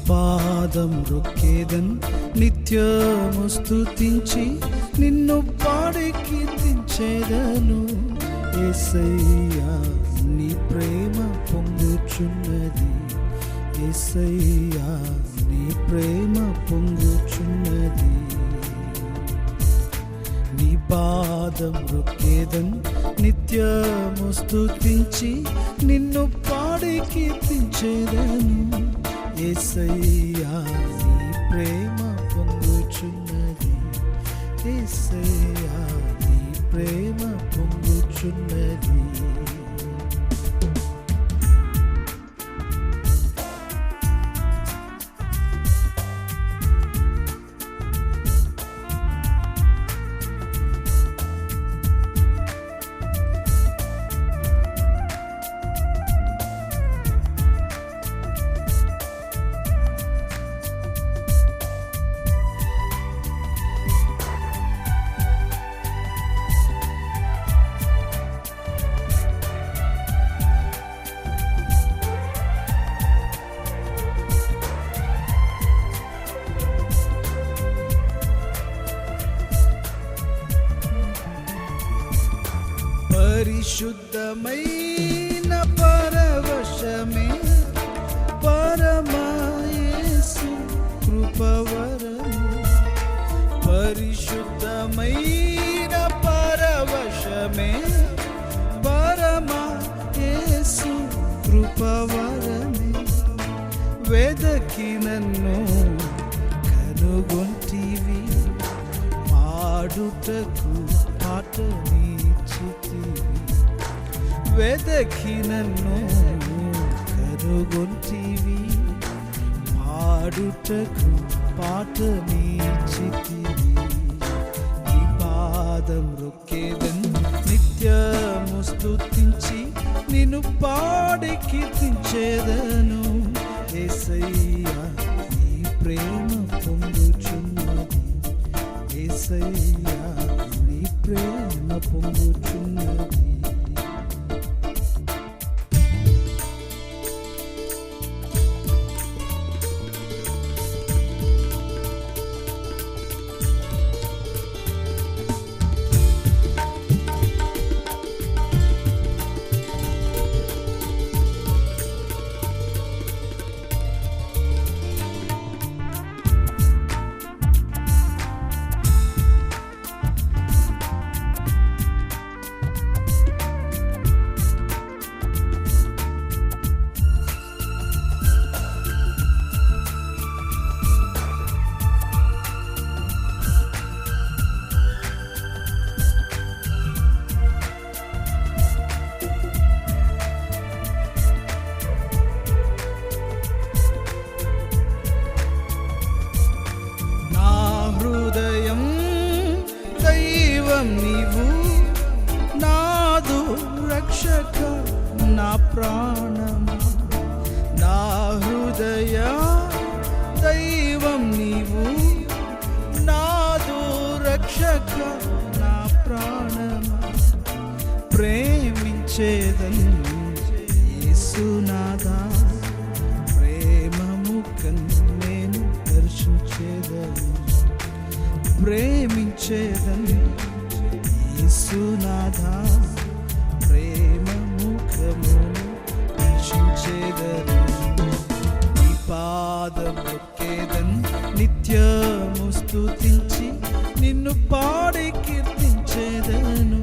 పాదం రొక్కేదన్ నిత్యము స్తుతించి నిన్ను పాడి కీర్తించేదను. యేసయ్యా నీ ప్రేమ పొంగుచున్నది, యేసయ్యా నీ ప్రేమ పొంగుచున్నది. నీ పాదం రొక్కేదన్ నిత్యము స్తుతించి నిన్ను పాడి కీర్తించేదను. యేసయ్యా నీ ప్రేమ పొంగుచున్నది, యేసయ్యా నీ ప్రేమ పొంగుచున్నది. పరిశుద్ధమైన పరవశమే పరమయేసు కృపవరము. పరిశుద్ధమైన పరవశమే పరమయేసు కృపవరమే. వెదకి నన్ను కనుగొంటివి, పాడుటకు పాటనిచ్చితివి. వెదకి నన్ను కనుగొంటివి, పాడుటకు పాటనిచ్చితివి. నీ పాదం రొక్కేదన్ నిత్యము స్తుతించి నిన్ను పాడి కీర్తించేదను. యేసయ్యా నీ ప్రేమ పొంగుచున్నది, యేసయ్యా నీ ప్రేమ పొంగుచున్నది. నీవు నాదు రక్షక నా ప్రాణము, నా హృదయ దైవం నీవు నాదు రక్షక నా ప్రాణము. ప్రేమించేదను యేసునాథా, ప్రేమముఖం నేను దర్శించేదను. ప్రేమించేదను యేసునాథా, ప్రేమముఖమును దర్శించేదను. నీ పాదం రొక్కేదన్ నిత్యము స్తుతించి నిన్ను పాడి కీర్తించేదను.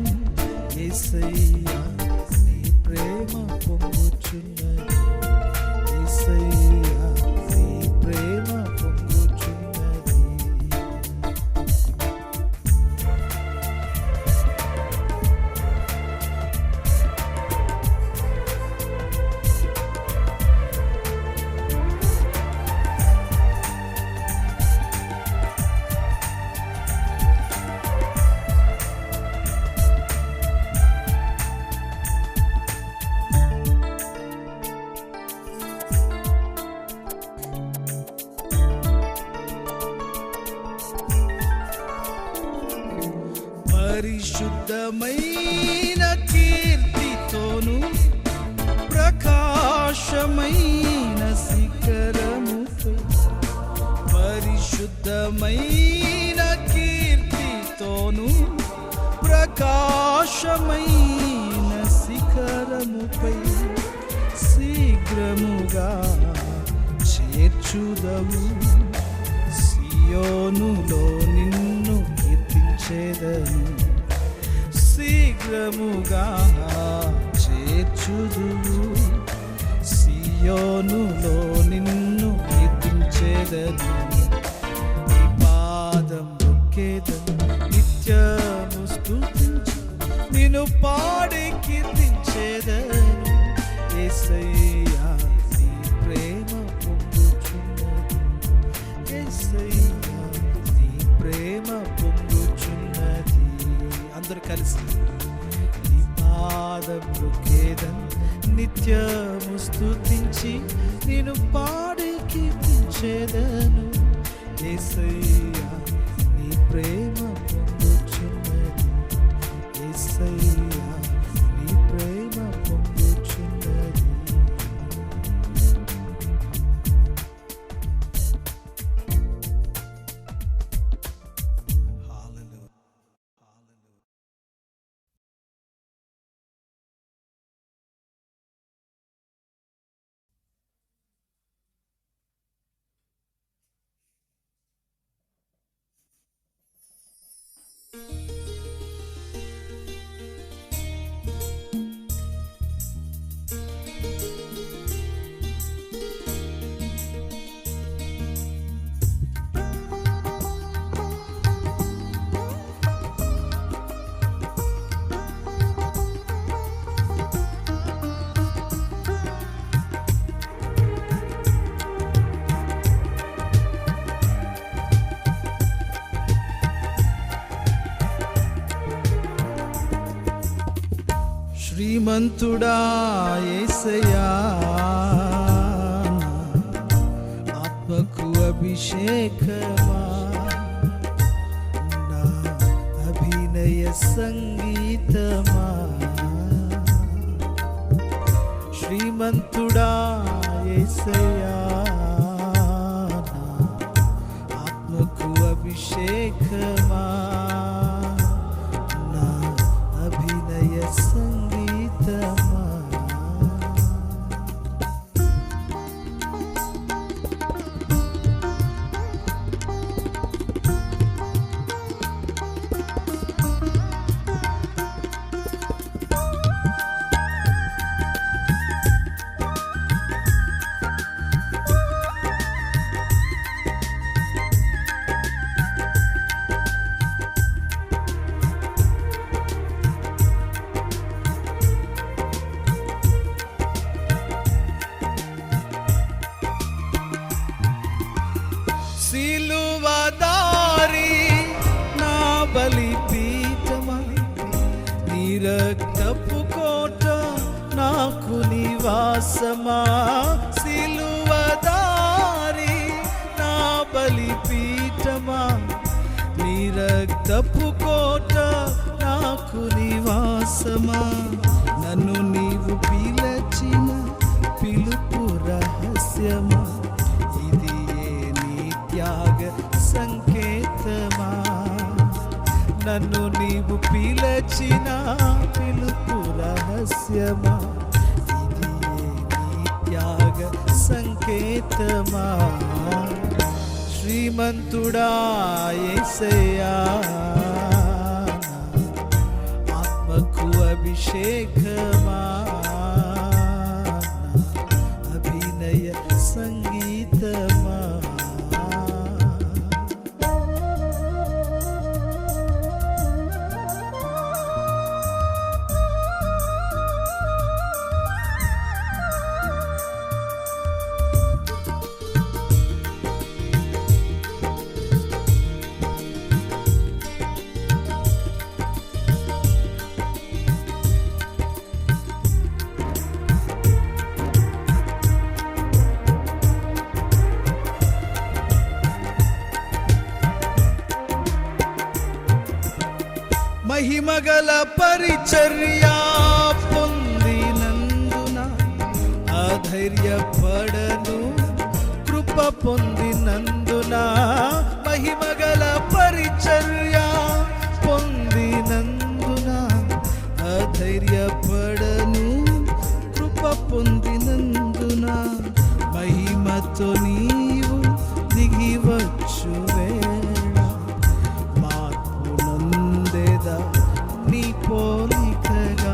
యేసయ్యా నీ ప్రేమ పొంగుచున్నది, యేసయ్యా నీ ప్రేమ పొంగుచున్నది. పరిశుద్ధమైన కీర్తితోను ప్రకాశమైన శిఖరముపై పరిశుద్ధమైన కీర్తితోను ప్రకాశమైన శిఖరముపై శీఘ్రముగా చేర్చుదవు సియోనులో నిన్ను కీర్తించేదను శీఘ్రముగా చేర్చుదువు సియోనులో నిన్ను కీర్తించేదను నీ పాదం మొక్కేదను నిత్యము స్తుతించి నిన్ను పాడి కీర్తించేదను యేసయ్యా నీ ప్రేమ పొందుచున్నది యేసయ్యా నీ ప్రేమ పొందుచున్నది అందరూ కలిసి నీ పాదం మొక్కేదను నిత్యము స్తుతించి నిన్ను పాడి కీర్తించేదను యేసయ్యా నీ ప్రేమ పొందుచున్నది యేసయ్యా నీ ప్రేమ పొందుచున్నది హల్లెలూయా హల్లెలూయా శ్రీమంతుడా యేసయ్యా ఆత్మకు అభిషేకమా నా అభినయ సంగీతమా శ్రీమంతుడా యేసయ్యా ఆత్మకు అభిషేకమా నా అభినయ సంగీతమా సిలువదారి నా బలిపీఠమా నీ రక్తపు కోట నాకు నివాసమా సిలువదారి నా బలిపీఠమా నీ రక్తపు కోట నాకు నివాసమా నన్ను నీవు పిలచిన పిలుపు రహస్యమా ఇది నీ త్యాగ సంకేతమా నన్ను నీవు పిలచిన పిలుపు రహస్యమా ఇది నీ త్యాగ సంకేతమా శ్రీమంతుడా యేసయ్యా ఆత్మకు అభిషేకమా అభినయ సంగీతమా మహిమగల పరిచర్య పొందినందున అధైర్యపడను, కృప పొందినందున మహిమగల పరిచర్య పొందినందున అధైర్యపడను, కృప పొందినందున మహిమతో నీవు దిగివచ్చు వేళ మార్పు నొందెదా నీ పోలికగా,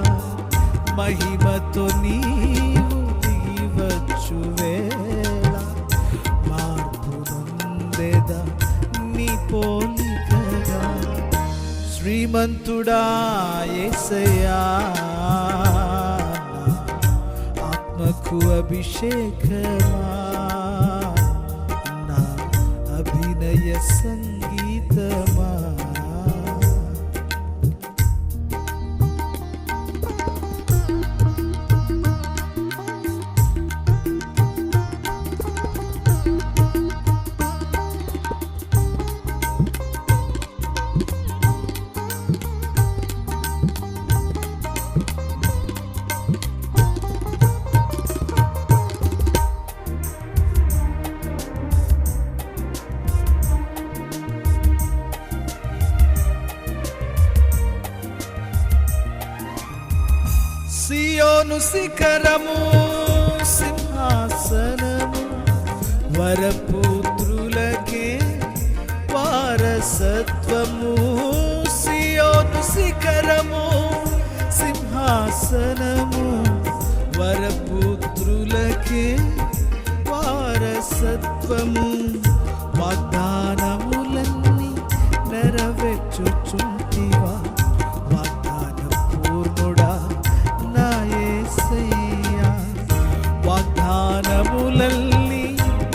మహిమతో నీవు దిగివచ్చు వేళ మార్పు నొందెదా నీ పోలికగా. శ్రీమంతుడా యేసయ్యా ఆత్మకు అభిషేకమా, నా అభినయ సంగీతమా. సియోను శిఖరము సింహాసనము వరపుత్రులకే వారసత్వము. సియోను శిఖరము సింహాసనము వరపుత్రులకే వారసత్వము. వాగ్దానములన్నీ నెరవేర్చుచుంటివా, వాగ్దాన పూర్ణుడా నా యేసయ్యా. వాగ్దానములన్నీ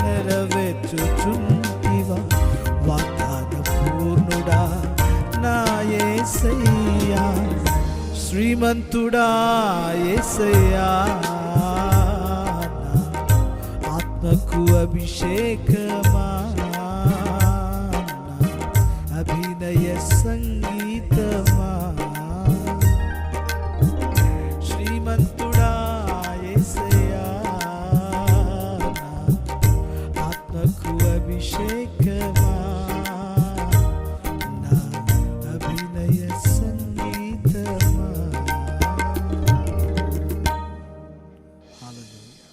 నెరవేర్చుచుంటివా, వాగ్దాన పూర్ణుడా నా యేసయ్యా. శ్రీమంతుడా యేసయ్యా ఆత్మకు అభిషేకమా, అభినయ సంగీతమా. శ్రీమంతుడా యేసయ్యా ఆత్మకు అభిషేకమా, నా అభినయ సంగీతమా. హల్లెలూయా.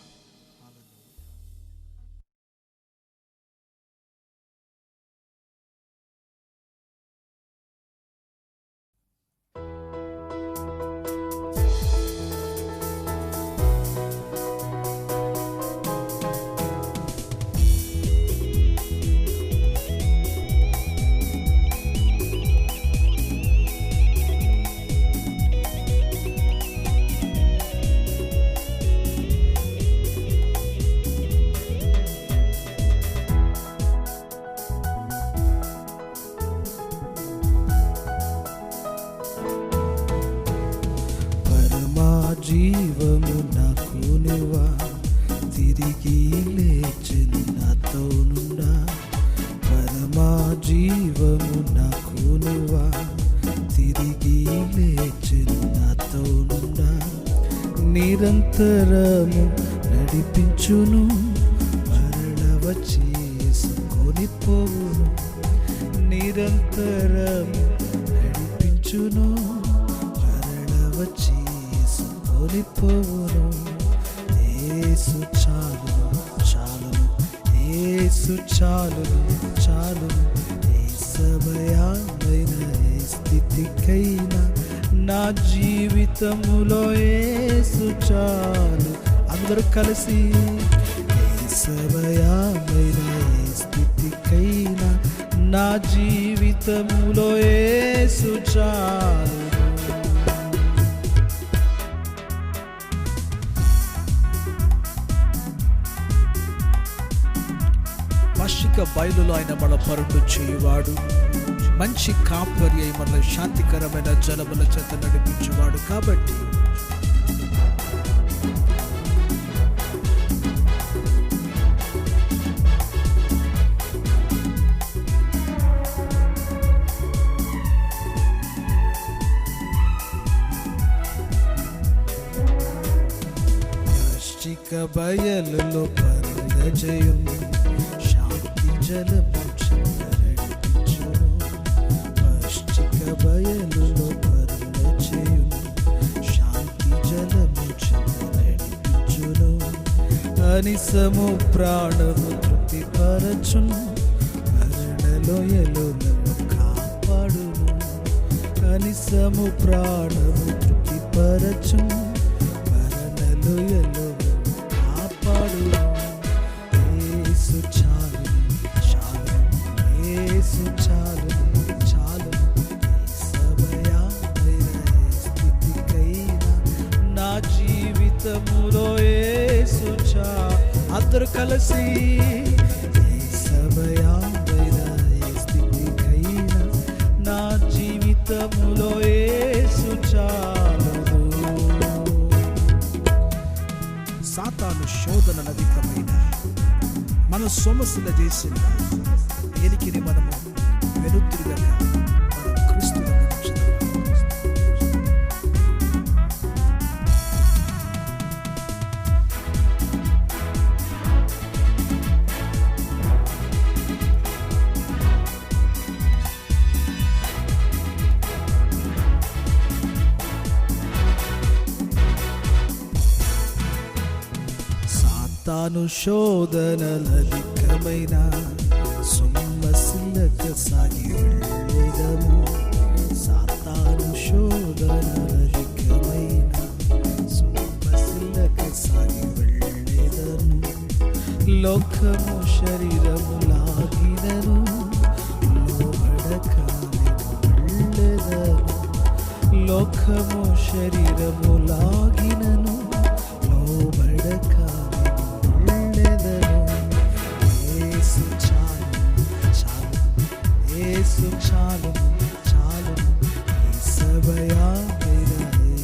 జీవము నాకు నువ్వా, తిరిగి లేచెను నాతో నుండా. పరమా జీవము నాకు నువ్వా, తిరిగి లేచెను నాతో నుండా. నిరంతరము నడిపించును, మరల వచ్చి యేసుకొని పోవును. నిరంతరము నడిపించును, మరల వచ్చి పోవును. యేసు చాలును చాలును, యేసు చాలును చాలును. యేసమయమైన ఏ స్థితికైనా నా జీవితములో యేసు చాలు. అందరూ కలిసి యేసమయమైన ఏ స్థితికైనా నా జీవితములో యేసు చాలు. పశిక బయలులో ఆయన మన పరుడు చేయువాడు, మంచి కాపరి అయి మన శాంతికరమైన జలముల చేత నడిపించువాడు. కాబట్టి బయలులో పరుండజేయును, శాంతి జలము చెంత నడిపించును. పశ్చిక బయలులో పరుండజేయును, శాంతి జలము చెంత నడిపించును. అనిసము ప్రాణము తృప్తిపరచును, మరణలోయలో నన్ను కాపాడును. అనిసము ప్రాణము తృప్తిపరచును, మరణలోయలో నన్ను కాపాడును. యేసు చాలు చాలు, యేసు చాలు చాలు, యేసయ్యా స్థితికైనా నా జీవితములో యేసు చాలు. అందరూ కలిసి యేసయ్యా స్థితికైనా నా జీవితములో యేసు చాలును. సాతాను శోధనల అధికమైన మన సొమసుల చేసిన దేనికిని మనము వెనుతిరగక మనం క్రీస్తును నమ్ముచున్నాము. సాతాను శోధనలధికమైన సొమ్మసిల్లక సాగి వెళ్ళేదము. సాతాను శోధనలధికమైన సొమ్మసిల్లక సాగి వెళ్ళేదను. లోకము శరీరము లాగినను, లోబడక వెళ్ళేదను. లోకము శరీరము లాగినను, లోబడక వెళ్ళెదను. యేసు చాలు చాలు, యేసు చాలు చాలు, యేసయ్యా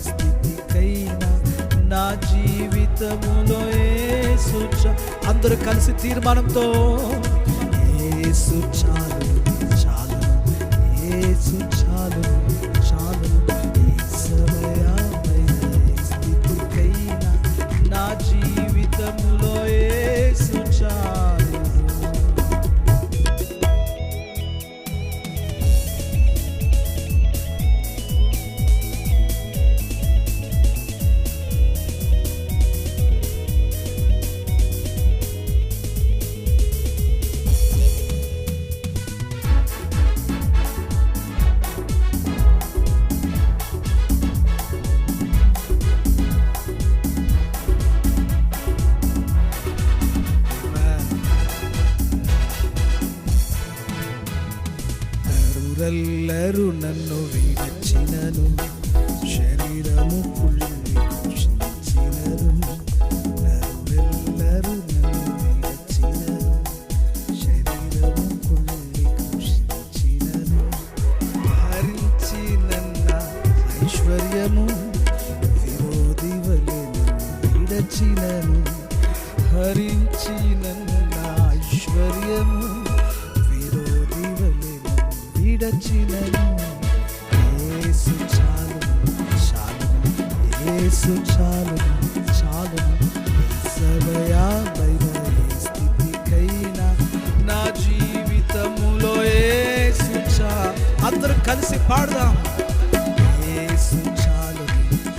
స్థితికైనా నా జీవితములో యేసు చాలు. అందరూ కలిసి తీర్మానంతో యేసు చాలు చాలు, యేసు చాలు చాలు, యేసయ్యా స్థితికైనా నా జీవితములో యేసు చాలు. నరులెల్లరూ నన్ను విడచినను, శరీరము కుళ్ళి కృషించినను. నరులెల్లరూ నన్ను విడచినను, శరీరము కుళ్ళి కృషించినను. హరించి నన్న ఐశ్వర్యము విరోధి వలె నన్ను విడచినను. హరించి నన్న ఐశ్వర్యము విరోధి వలె విడచినను. యేసు చాలు చాలు, యేసు చాలు చాలు, యేసయ్యా స్థితికైనా నా జీవితములో యేసు చాలు. అందరూ కలిసి పాడదాం. యేసు చాలు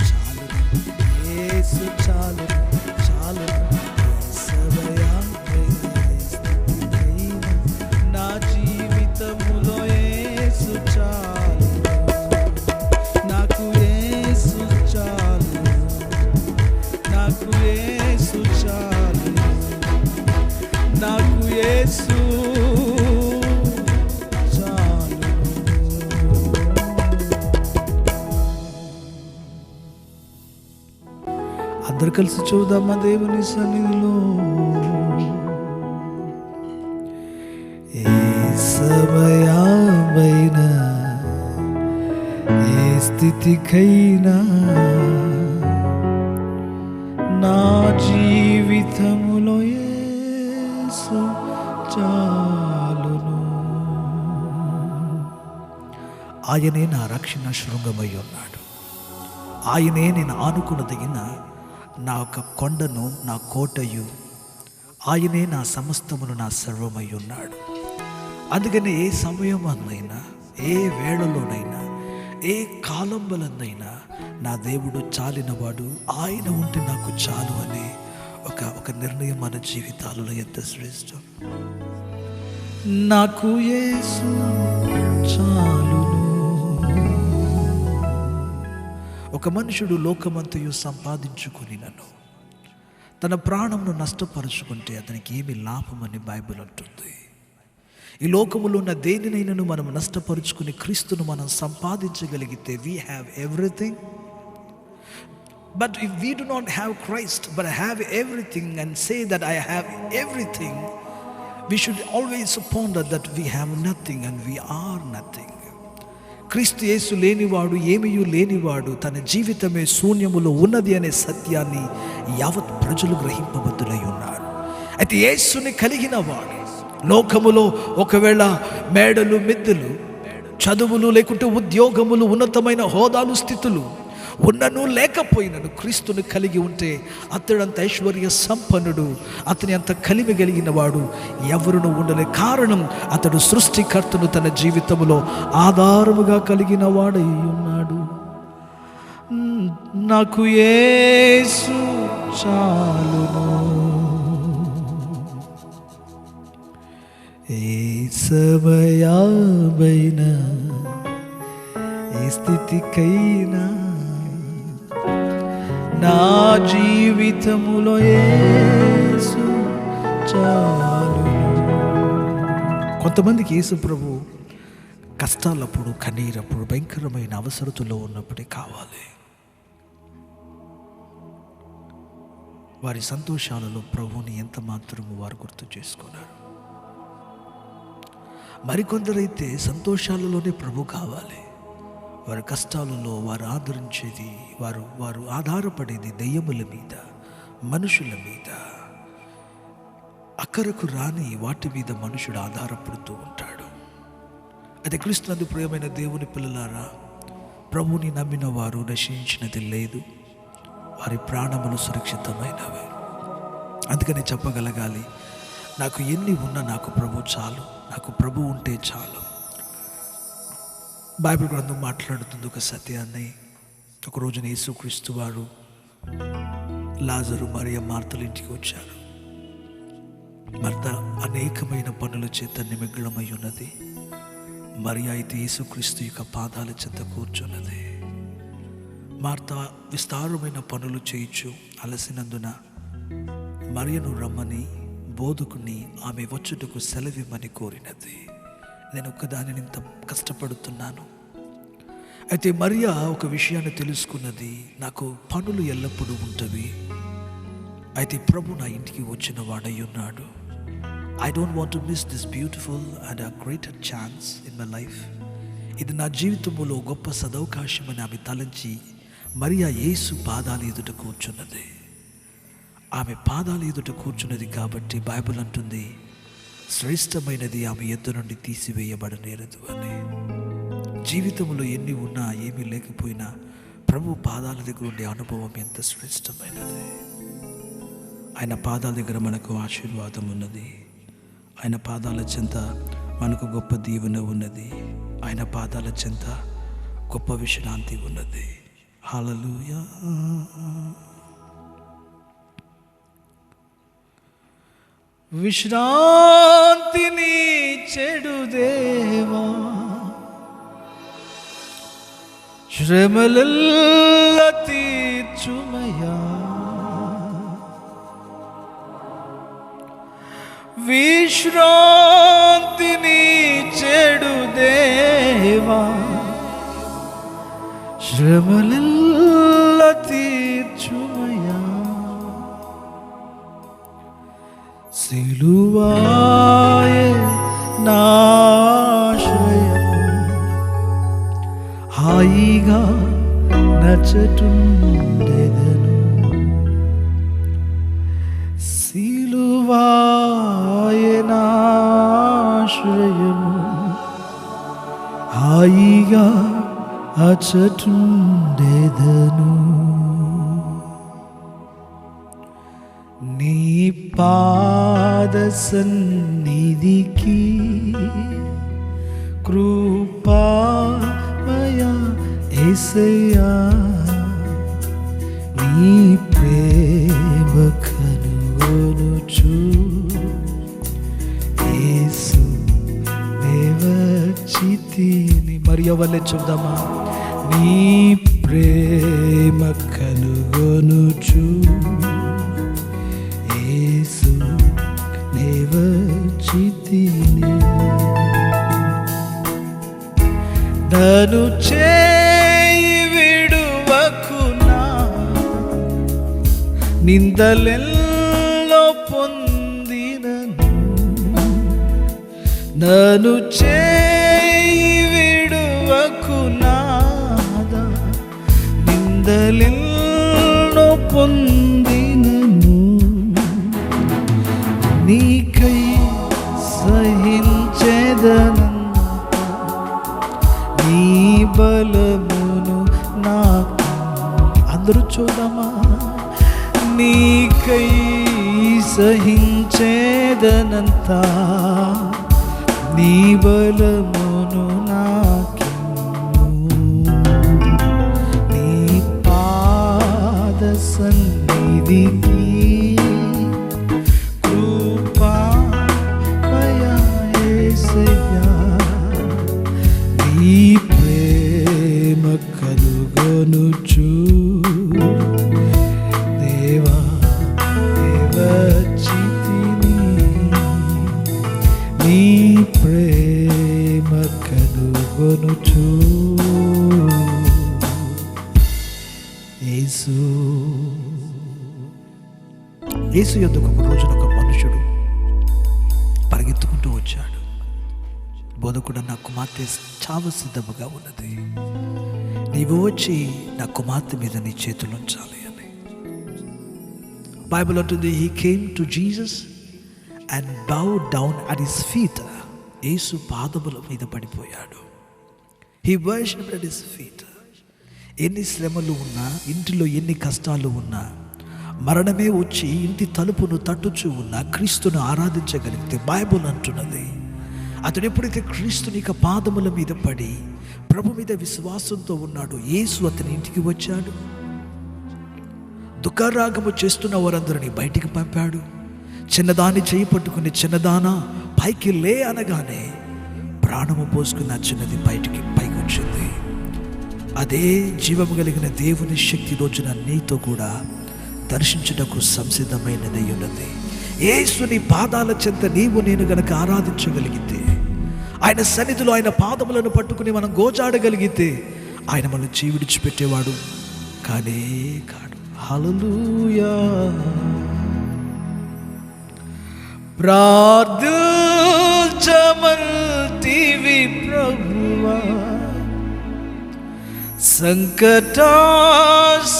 చాలు, యేసు చాలు చాలు, యేసయ్యా స్థితికైనా నా జీవితములో యేసు చాలు. నాకు యేసు చాలు, నాకు యేసు చాలు, నాకు యేసు చాలు. అందరు కలిసి చూద్దామా దేవుని సన్నిధిలో. యేసయ్యా ఏ స్థితికైనా నా జీవితములో యేసు చాలును. ఆయనే నా రక్షణ శృంగమై ఉన్నాడు. ఆయనే నేను ఆనుకునదగిన నా ఒక కొండను, నా కోటయు, ఆయనే నా సమస్తమును, నా సర్వమై ఉన్నాడు. అందుకని ఏ సమయమన్నైనా, ఏ వేళలోనైనా, ఏ కాలంబలన్నైనా నా దేవుడు చాలినవాడు, ఆయన ఉంటే నాకు చాలు అనే ఒక నిర్ణయం మన జీవితాలలో ఎంత శ్రేష్టం. నాకు యేసు చాలును. ఒక మనుషుడు లోకమంతయు సంపాదించుకుని తన ప్రాణంను నష్టపరుచుకుంటే అతనికి ఏమి లాభమని బైబిల్ అంటుంది. ఈ లోకములో ఉన్న దేనినైనాను మనం నష్టపరుచుకుని క్రీస్తును మనం సంపాదించగలిగితే we have everything. But if we do not have Christ but have everything and say that I have everything, we should always ponder that we have nothing and we are nothing. క్రీస్తు యేసు లేనివాడు ఏమీయూ లేనివాడు, తన జీవితమే శూన్యములో ఉన్నది అనే సత్యాన్ని యావత్ ప్రజలు గ్రహింపబద్దులై ఉన్నారు. అయితే యేసుని కలిగిన వాడు లోకములో ఒకవేళ మేడలు, మిద్దెలు, చదువులు, లేకుంటే ఉద్యోగములు, ఉన్నతమైన హోదాలు, స్థితులు ఉన్నను లేకపోయినను క్రీస్తుని కలిగి ఉంటే అతడంత ఐశ్వర్య సంపన్నుడు, అతని అంత కలిమి కలిగిన వాడు ఎవరును ఉండలే. కారణం అతడు సృష్టికర్తను తన జీవితంలో ఆధారముగా కలిగిన వాడై ఉన్నాడు. నాకు యేసు చాలును. ఏ సమయమైనా, ఏ స్థితికైనా నా జీవితములో యేసు చాలును. కొంతమందికి యేసు ప్రభు కష్టాలప్పుడు, కన్నీరప్పుడు, భయంకరమైన అవసరతలో ఉన్నప్పుడే కావాలి. వారి సంతోషాలలో ప్రభువుని ఎంత మాత్రము వారు గుర్తు చేసుకున్నారు. మరికొందరైతే సంతోషాలలోనే ప్రభు కావాలి. వారి కష్టాలలో వారు ఆదరించేది, వారు ఆధారపడేది దెయ్యముల మీద, మనుషుల మీద, అక్కరకు రాని వాటి మీద మనుషుడు ఆధారపడుతూ ఉంటాడు. అదే క్రీస్తునందు ప్రియమైన దేవుని పిల్లలారా, ప్రభువుని నమ్మిన వారు నశించినది లేదు, వారి ప్రాణములు సురక్షితమైనవి. అందుకని చెప్పగలగాలి, నాకు ఎన్ని ఉన్నా నాకు ప్రభు చాలు, నాకు ప్రభు ఉంటే చాలు. బైబిల్ గ్రంథం మాట్లాడుతుంది ఒక సత్యాన్ని. ఒక రోజున యేసుక్రీస్తు వారు లాజరు, మరియ, మార్తల ఇంటికి వచ్చారు. మార్త అనేకమైన పనుల చేత నిమగ్నమై ఉన్నది. మరియ అయితే యేసుక్రీస్తు యొక్క పాదాల చెంత కూర్చున్నది. మార్త విస్తారమైన పనులు చేయొచ్చు అలసినందున మరియను రమ్మని బోధకుని ఆమె వచ్చుటకు సెలవిమ్మని కోరినది. నేను ఒక్కదానిని ఇంత కష్టపడుతున్నాను. అయితే మరియా ఒక విషయాన్ని తెలుసుకున్నది, నాకు పనులు ఎల్లప్పుడూ ఉంటవి, అయితే ప్రభు నా ఇంటికి వచ్చిన వాడై ఉన్నాడు. I don't want to miss this beautiful and a greater chance in my life. ఇది నా జీవితంలో గొప్ప సదవకాశం అని ఆమె తలంచి మరియా యేసు పాదాల ఎదుట కూర్చున్నది. ఆమె పాదాల ఎదుట కూర్చున్నది కాబట్టి బైబిల్ అంటుంది, శ్రేష్టమైనది ఆమె ఎద్దు నుండి తీసివేయబడనేరదు అని. జీవితంలో ఎన్ని ఉన్నా ఏమీ లేకపోయినా ప్రభు పాదాల దగ్గర ఉండే అనుభవం ఎంత శ్రేష్టమైనది. ఆయన పాదాల దగ్గర మనకు ఆశీర్వాదం ఉన్నది. ఆయన పాదాల చెంత మనకు గొప్ప దీవెన ఉన్నది. ఆయన పాదాల చెంత గొప్ప విశ్రాంతి ఉన్నది. హల్లెలూయా. విశ్రాంతిని చెడు దేవా, శ్రమలెల్ల తీర్చుమయా. విశ్రాంతిని చెడు దేవా, శ్రమలెల్ల తీర్చుమయా. సిలువాయే నాశ్రయం, హాయిగా నచ్చటుండెదను. సిలువాయే నాశ్రయం, హాయిగా అచ్చటుండెదను. పాద సన్నిధికి కృపామయ యేసయ్యా నీ ప్రేమ కనుగొనుచు యేసు దేవచితిని మరి ఎవరిని చూద్దామా నీ ప్రేమ కనుగొనుచు యేసు దేవచితిని నన్ను చేయి విడువకునా నిందలెల్లో పొందినను నన్ను చేయి విడువకునాదా నిందలెల్లో పొందినను నీకై సహించేదను నీ బలమును నాకు అందరూ చూడమా నీకై సహించేదనంతా నీ బలమును నాకు నీ పాద సన్నిధికి కృపామయ యేసయ్యా నీ ప్రేమ కనుగొనుచు దేవా దేవచితిని నీ ప్రేమ కనుగొనుచు యేసు యేసు యొద్దకు ఒక రోజున ఒక మనుషుడు పరిగెత్తుకుంటూ వచ్చాడు. బోధకుడు, నా కుమార్తె చావు సిద్ధముగా ఉన్నది, నీవు వచ్చి నా కుమార్తె మీద నీ చేతులు ఉంచాలి అని. బైబిల్ అంటుంది, he came to Jesus and bow down at his feet. Yesu పాదముల మీద పడిపోయాడు. He worshipped at his feet. ఎన్ని శ్రమలు ఉన్నా, ఇంటిలో ఎన్ని కష్టాలు ఉన్నా, మరణమే వచ్చి ఇంటి తలుపును తట్టుచూ ఉన్నా క్రీస్తును ఆరాధించగలిగితే బైబిల్ అంటున్నది, అతడు ఎప్పుడైతే క్రీస్తుని యొక్క పాదముల మీద పడి ప్రభు మీద విశ్వాసంతో ఉన్నాడు, యేసు అతని ఇంటికి వచ్చాడు. దుఃఖరాగము చేస్తున్న వారందరినీ బయటికి పంపాడు. చిన్నదాన్ని చేయి పట్టుకుని, చిన్నదానా పైకి లే అనగానే ప్రాణము పోసుకున్న చిన్నది పైకి వచ్చింది. అదే జీవము కలిగిన దేవుని శక్తి రోజున నీతో కూడా దర్శించుటకు సంసిద్ధమైనది ఉన్నది. యేసుని పాదాల చెంత నీవు నేను గనక ఆరాధించగలిగితే, ఆయన సన్నిధిలో ఆయన పాదములను పట్టుకుని మనం గోజాడగలిగితే, ఆయన మనల్ని జీవిడిచిపెట్టేవాడు కానే కాడు. హల్లెలూయా. ప్రార్థించమంటివి ప్రభువా, సంకట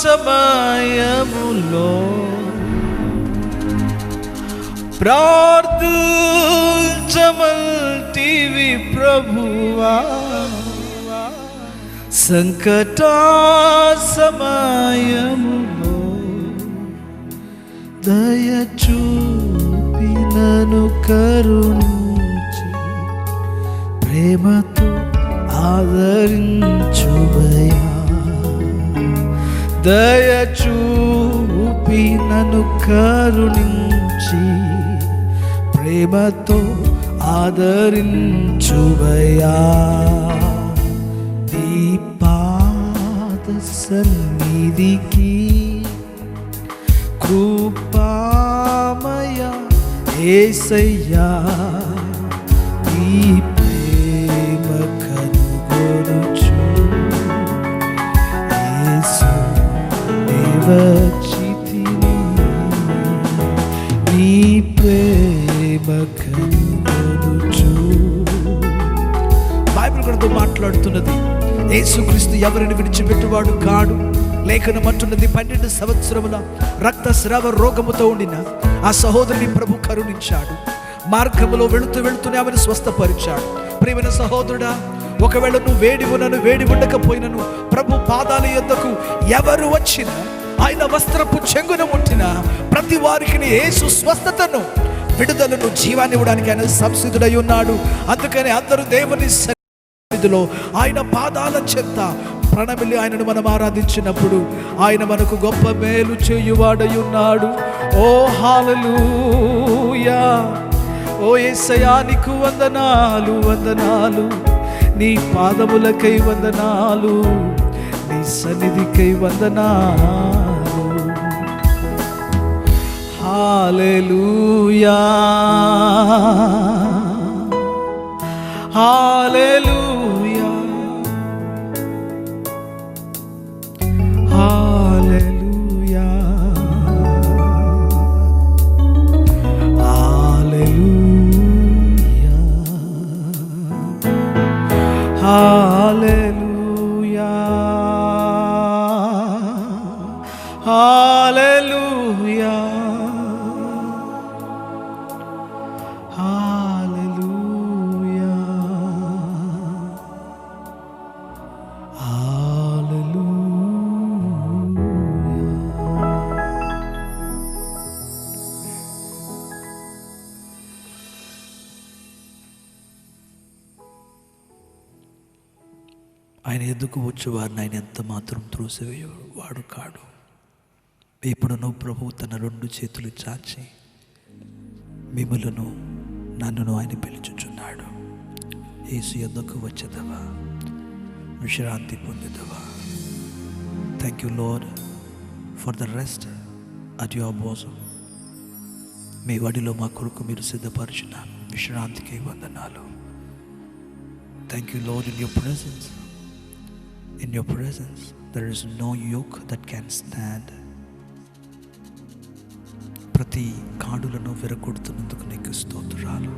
సమయములో ప్రార్థించమంటివి ప్రభువా, సంకట సమయములో దయచూపి నన్ను కరుణించి ప్రేమతో ఆదరించువయ్యా. దయచూపి నన్ను కరుణించి ప్రేమతో ఆదరించువయ్యా. నీ పాద సన్నిధికి కృపామయ యేసయ్యా, నీ ప్రేమ కనుగొనుచు యేసు దేవచితిని, నీ ప్రేమ కనుగొనుచు. బైబిల్ కూడా మాట్లాడుతున్నది, యేసుక్రీస్తు ఎవరిని విడిచిపెట్టువాడు కాడు. లేఖనం అంటున్నది, 12 సంవత్సరముల రక్తస్రావ రోగముతో ఉండిన ఆ సహోదరుని ప్రభు కరుణించాడు. మార్గములో వెళుతూనే ఆమెను స్వస్థపరిచాడు. ప్రియమైన సహోదరుడా, ఒకవేళ నువ్వు వేడి ఉండకపోయినను ప్రభు పాదాల యొద్దకు ఎవరు వచ్చినా ఆయన వస్త్రపు చెంగును ముట్టిన ప్రతి వారికి యేసు స్వస్థతను, విడుదలను, జీవాన్ని ఇవ్వడానికి ఆయన సంసిద్ధుడై ఉన్నాడు. అందుకని అందరూ దేవుని సన్నిధిలో ఆయన పాదాల చెంత ప్రణమిల్లి ఆయనను మనం ఆరాధించినప్పుడు ఆయన మనకు గొప్ప మేలు చేయువాడై ఉన్నాడు. ఓ హల్లెలూయా, ఓ యేసయ్యా నీకు వందనాలు, వందనాలు. నీ పాదములకై వందనాలు, నీ సన్నిధికై వందనాలు. హల్లెలూయా, హల్లెలూయా, హల్లెలూయా, హల్లెలూయా, హల్లెలూయా, హల్లెలూయా, హల్లెలూయా, ఆయన ఎద్దుకు వచ్చేవారిని ఆయన ఎంత మాత్రం త్రోసివేయవాడు కాడు. ఇప్పుడును ప్రభువు తన 2 చేతులు చాచి మిమ్ములను నన్నును ఆయన పిలుచుచున్నాడు. యేసు యొద్దకు వచ్చేదవా, విశ్రాంతి పొందేదవా. Thank you Lord for the rest at your bosom. మీ వడిలో మా కొరకు మీరు సిద్ధపరిచిన విశ్రాంతికి వందనాలు. Thank you Lord. In your presence there is no yoke that can stand. ప్రతి కాడులను విరగొడుతున్నందుకు నీకు స్తోత్రాలు.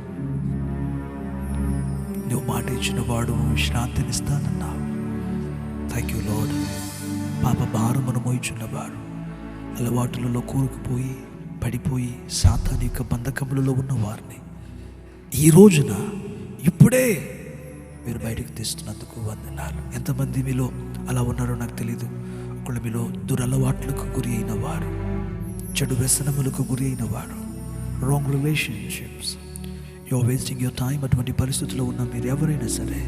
నువ్వు మాట ఇచ్చిన వాడు విశ్రాంతినిస్తానన్నావు. Thank you lord. పాప భారమును మోయిచున్నవారు, అలవాటులలో కూరుకుపోయి పడిపోయి సాతాను యొక్క బంధకములలో ఉన్న వారిని ఈ రోజున ఇప్పుడే మీరు బయటకు తీస్తున్నందుకు వందనాలు. ఎంతమంది మీలో అలా ఉన్నారో నాకు తెలీదు. ఒకళ్ళు మీలో దురలవాట్లకు గురి అయిన వారు, చెడు వ్యసనములకు గురి అయిన వారు, wrong relationships, your wasting your time. అటువంటి పరిస్థితుల్లో ఉన్న మీరు ఎవరైనా సరే,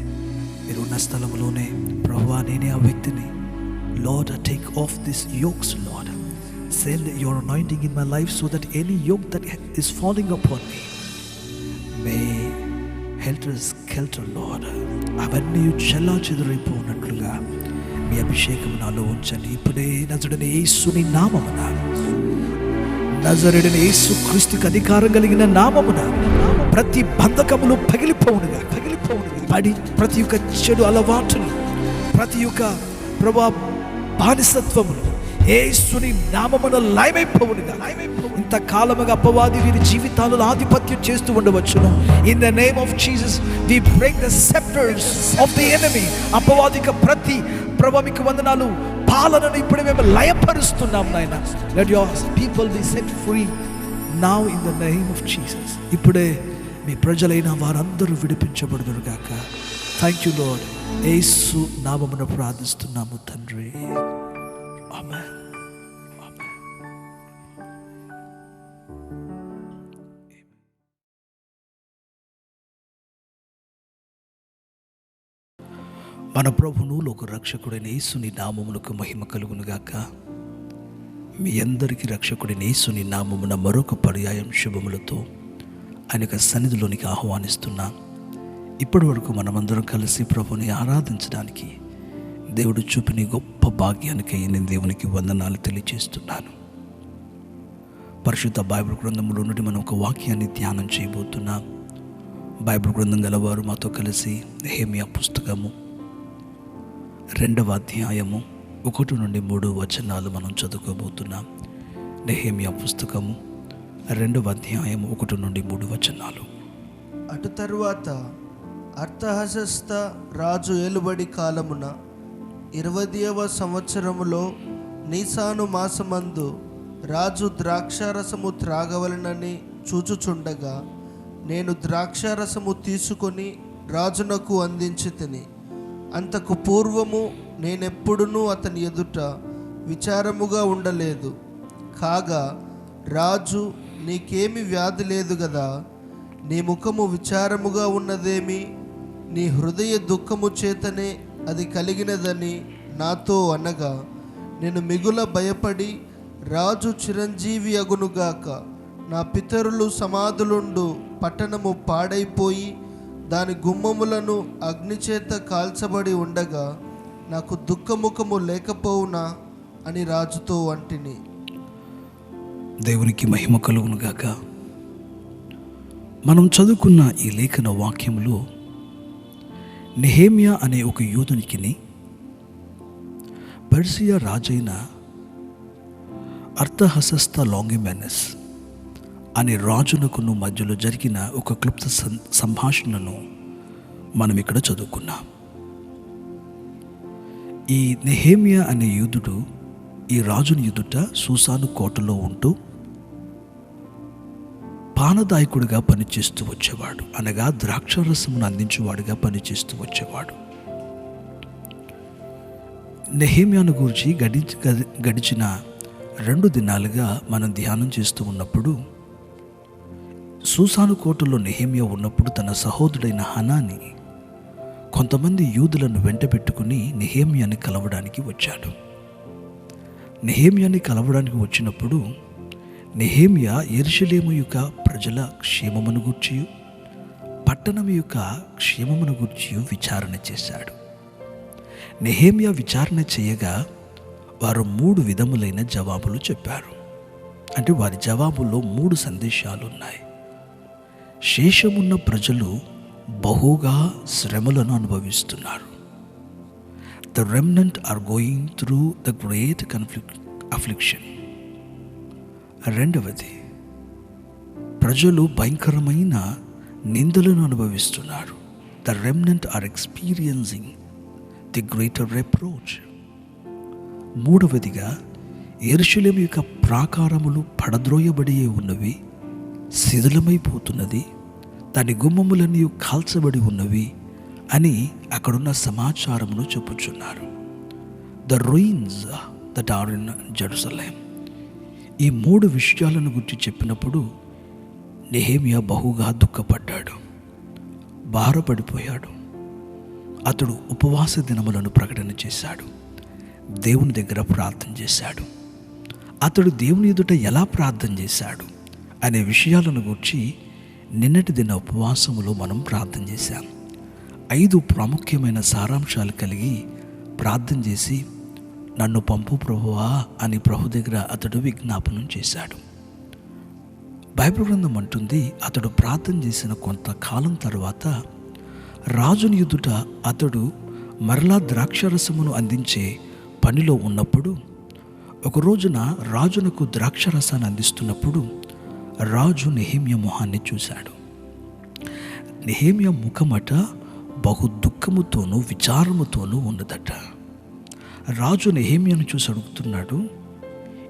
మీరు ఉన్న స్థలంలోనే ప్రభువా నేనే ఆ వ్యక్తిని, Lord I take off this yokes, Lord send your anointing in my life so that any yoke that is falling upon me may helter skelter Lord అవన్నీ చెల్లా చెదరైపోయినట్లుగా మీ అభిషేకం నాలో ఉంచండి. ఇప్పుడే నజరుడైన యేసుని నామమున, నజరుడైన యేసు క్రీస్తుకి అధికారం కలిగిన నామమున ప్రతి బంధకములు పగిలిపోవునుగా, పడి ప్రతి ఒక్క చెడు అలవాటును, ప్రతి ఒక్క ప్రభా బానిసత్వములు యేసుని నామమున లయమైపోవునుగా. ఇంతకాలముగా అపవాది వీరి జీవితాలలో ఆధిపత్యం చేస్తూ ఉండవచ్చును. In the name of Jesus we break the scepters of the enemy. అపవాదిక ప్రతి ప్రభా మీకు వందనాలు పాలనను ఇప్పుడే మేము లయపరుస్తున్నాం నాయన. Let your people be set free now in the name of Jesus. ఇప్పుడే మీ ప్రజలైన వారందరూ విడిపించబడుదురు గాక. Thank you lord. యేసు నామమున ప్రార్థిస్తున్నాము తండ్రి. ఆమేన్. మన ప్రభువును లోక రక్షకుడైన యేసుని నామమునకు మహిమ కలుగునుగాక. మీ అందరికీ రక్షకుడైన యేసుని నామమున మరొక పర్యాయం శుభములతో ఆయనక సన్నిధిలోనికి ఆహ్వానిస్తున్నా. ఇప్పటి వరకు మనమందరం కలిసి ప్రభుని ఆరాధించడానికి దేవుడు చూపిన గొప్ప భాగ్యానికై నేను దేవునికి వందనాలు తెలియజేస్తున్నాను. పరిశుద్ధ బైబిల్ గ్రంథంలో నుండి మనం ఒక వాక్యాన్ని ధ్యానం చేయబోతున్నాం. బైబిల్ గ్రంథం గలవారు మాతో కలిసి నెహెమ్యా పుస్తకము 2వ అధ్యాయము 1 నుండి 3 వచనాలు మనం చదువుకోబోతున్నాం. నెహెమ్యా పుస్తకము 2వ అధ్యాయము 1 నుండి 3 వచనాలు. అటు తరువాత అర్తహషస్త రాజు ఏలుబడి కాలమున 20వ సంవత్సరములో నీసాను మాసమందు రాజు ద్రాక్షారసము త్రాగవలనని చూచుచుండగా నేను ద్రాక్షారసము తీసుకొని రాజునకు అందించి తిని. అంతకు పూర్వము నేనెప్పుడునూ అతని ఎదుట విచారముగా ఉండలేదు. కాగా రాజు, నీకేమి వ్యాధి లేదు గదా, నీ ముఖము విచారముగా ఉన్నదేమి, నీ హృదయ దుఃఖము చేతనే అది కలిగినదని నాతో అనగా, నేను మిగుల భయపడి, రాజు చిరంజీవి అగునుగాక, నా పితరులు సమాధులుండు పట్టణము పాడైపోయి దాని గుమ్మములను అగ్నిచేత కాల్చబడి ఉండగా నాకు దుఃఖముఖము లేకపోవునా అని రాజుతో అంటిని. దేవునికి మహిమ కలుగునుగాక. మనం చదువుకున్న ఈ లేఖన వాక్యంలో నెహెమ్యా అనే ఒక యూదునికి పర్షియా రాజైన అర్తహషస్త లాంగిమెనస్ అనే రాజునకును మధ్యలో జరిగిన ఒక క్లుప్త సంభాషణను మనం ఇక్కడ చదువుకున్నాం. ఈ నెహెమ్యా అనే యూదుడు ఈ రాజుని ఎదుట సూసాను కోటలో ఉంటూ పానదాయకుడిగా పనిచేస్తూ వచ్చేవాడు, అనగా ద్రాక్షారసమును అందించేవాడుగా పనిచేస్తూ వచ్చేవాడు. నెహెమ్యాను గురించి గడిచిన 2 దినాలుగా మనం ధ్యానం చేస్తూ ఉన్నప్పుడు, సూసాను కోటలో నెహెమ్యా ఉన్నప్పుడు తన సహోదరుడైన హనాని కొంతమంది యూదులను వెంటబెట్టుకుని నెహెమ్యాని కలవడానికి వచ్చాడు. నెహెమ్యాని కలవడానికి వచ్చినప్పుడు నెహెమ్యా యెరూషలేము యొక్క ప్రజల క్షేమమును గూర్చి, పట్టణం యొక్క క్షేమమును గూర్చి విచారణ చేశాడు. నెహెమ్యా విచారణ చేయగా వారు 3 విధములైన జవాబులు చెప్పారు. అంటే వారి జవాబుల్లో 3 సందేశాలు ఉన్నాయి. శేషమున్న ప్రజలు బహుగా శ్రమలను అనుభవిస్తున్నారు. The remnant are going through the great affliction. రెండవది, ప్రజలు భయంకరమైన నిందలను అనుభవిస్తున్నారు. The remnant are experiencing the greater reproach. మూడవదిగా, యెరూషలేము యొక్క ప్రాకారములు పడద్రోయబడి ఉన్నవి, శిథిలమైపోతున్నది, దాని గుమ్మములన్నీ కాల్చబడి ఉన్నవి అని అక్కడున్న సమాచారమును చెప్పుచున్నారు. The ruins that are in Jerusalem. ఈ 3 విషయాలను గురించి చెప్పినప్పుడు నెహెమ్యా బహుగా దుఃఖపడ్డాడు, భారపడిపోయాడు. అతడు ఉపవాస దినములను ప్రకటన చేశాడు, దేవుని దగ్గర ప్రార్థన చేశాడు. అతడు దేవుని ఎదుట ఎలా ప్రార్థన చేశాడు అనే విషయాలను గురించి నిన్నటి దిన ఉపవాసములో మనం ప్రార్థన చేశాం. 5 ప్రాముఖ్యమైన సారాంశాలు కలిగి ప్రార్థన చేసి, నన్ను పంపు ప్రభువా అని ప్రభు దగ్గర అతడు విజ్ఞాపనం చేశాడు. బైబిల్ గ్రంథం అంటుంది, అతడు ప్రార్థన చేసిన కొంతకాలం తర్వాత రాజుని ఎదుట అతడు మరలా ద్రాక్షరసమును అందించే పనిలో ఉన్నప్పుడు, ఒక రోజున రాజునకు ద్రాక్షరసాన్ని అందిస్తున్నప్పుడు రాజు నెహెమ్యా మొహాన్ని చూశాడు. నెహెమ్యా ముఖమట బహు దుఃఖముతోనూ విచారముతోనూ ఉన్నదట. రాజు నెహెమ్యాను చూసి అడుగుతున్నాడు,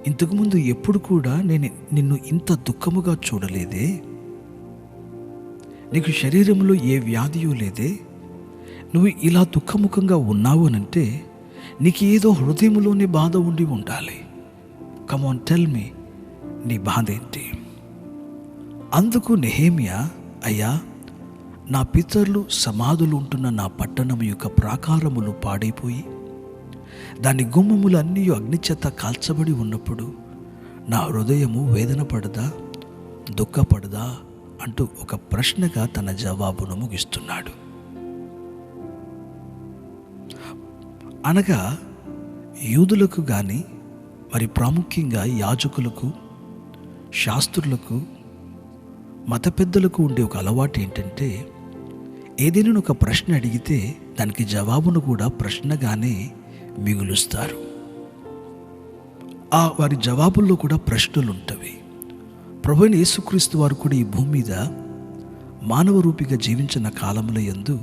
ఇంతకుముందు ఎప్పుడు కూడా నేను నిన్ను ఇంత దుఃఖముగా చూడలేదే, నీకు శరీరంలో ఏ వ్యాధియో లేదే, నువ్వు ఇలా దుఃఖముఖంగా ఉన్నావు అనంటే నీకు ఏదో హృదయంలోనే బాధ ఉండి ఉండాలి. కమ్ ఆన్ టెల్ మీ, నీ బాధ ఏంటి? అందుకు నెహెమ్యా, అయ్యా, నా పితరులు సమాధులు ఉంటున్న నా పట్టణం యొక్క ప్రాకారములు పాడైపోయి దాని గుమ్మములు అన్నీ అగ్నిచేత కాల్చబడి ఉన్నప్పుడు నా హృదయము వేదన పడదా, దుఃఖపడదా అంటూ ఒక ప్రశ్నగా తన జవాబును ముగిస్తున్నాడు. అనగా యూదులకు కానీ, మరి ప్రాముఖ్యంగా యాజకులకు, శాస్త్రులకు, మత పెద్దలకు ఉండే ఒక అలవాటు ఏంటంటే, ఏదైనా ఒక ప్రశ్న అడిగితే దానికి జవాబును కూడా ప్రశ్నగానే మిగులుస్తారు. వారి జవాబుల్లో కూడా ప్రశ్నలు ఉంటవి. ప్రభువైన యేసుక్రీస్తు వారు కూడా ఈ భూమి మీద మానవ రూపిగా జీవించిన కాలంలో యందు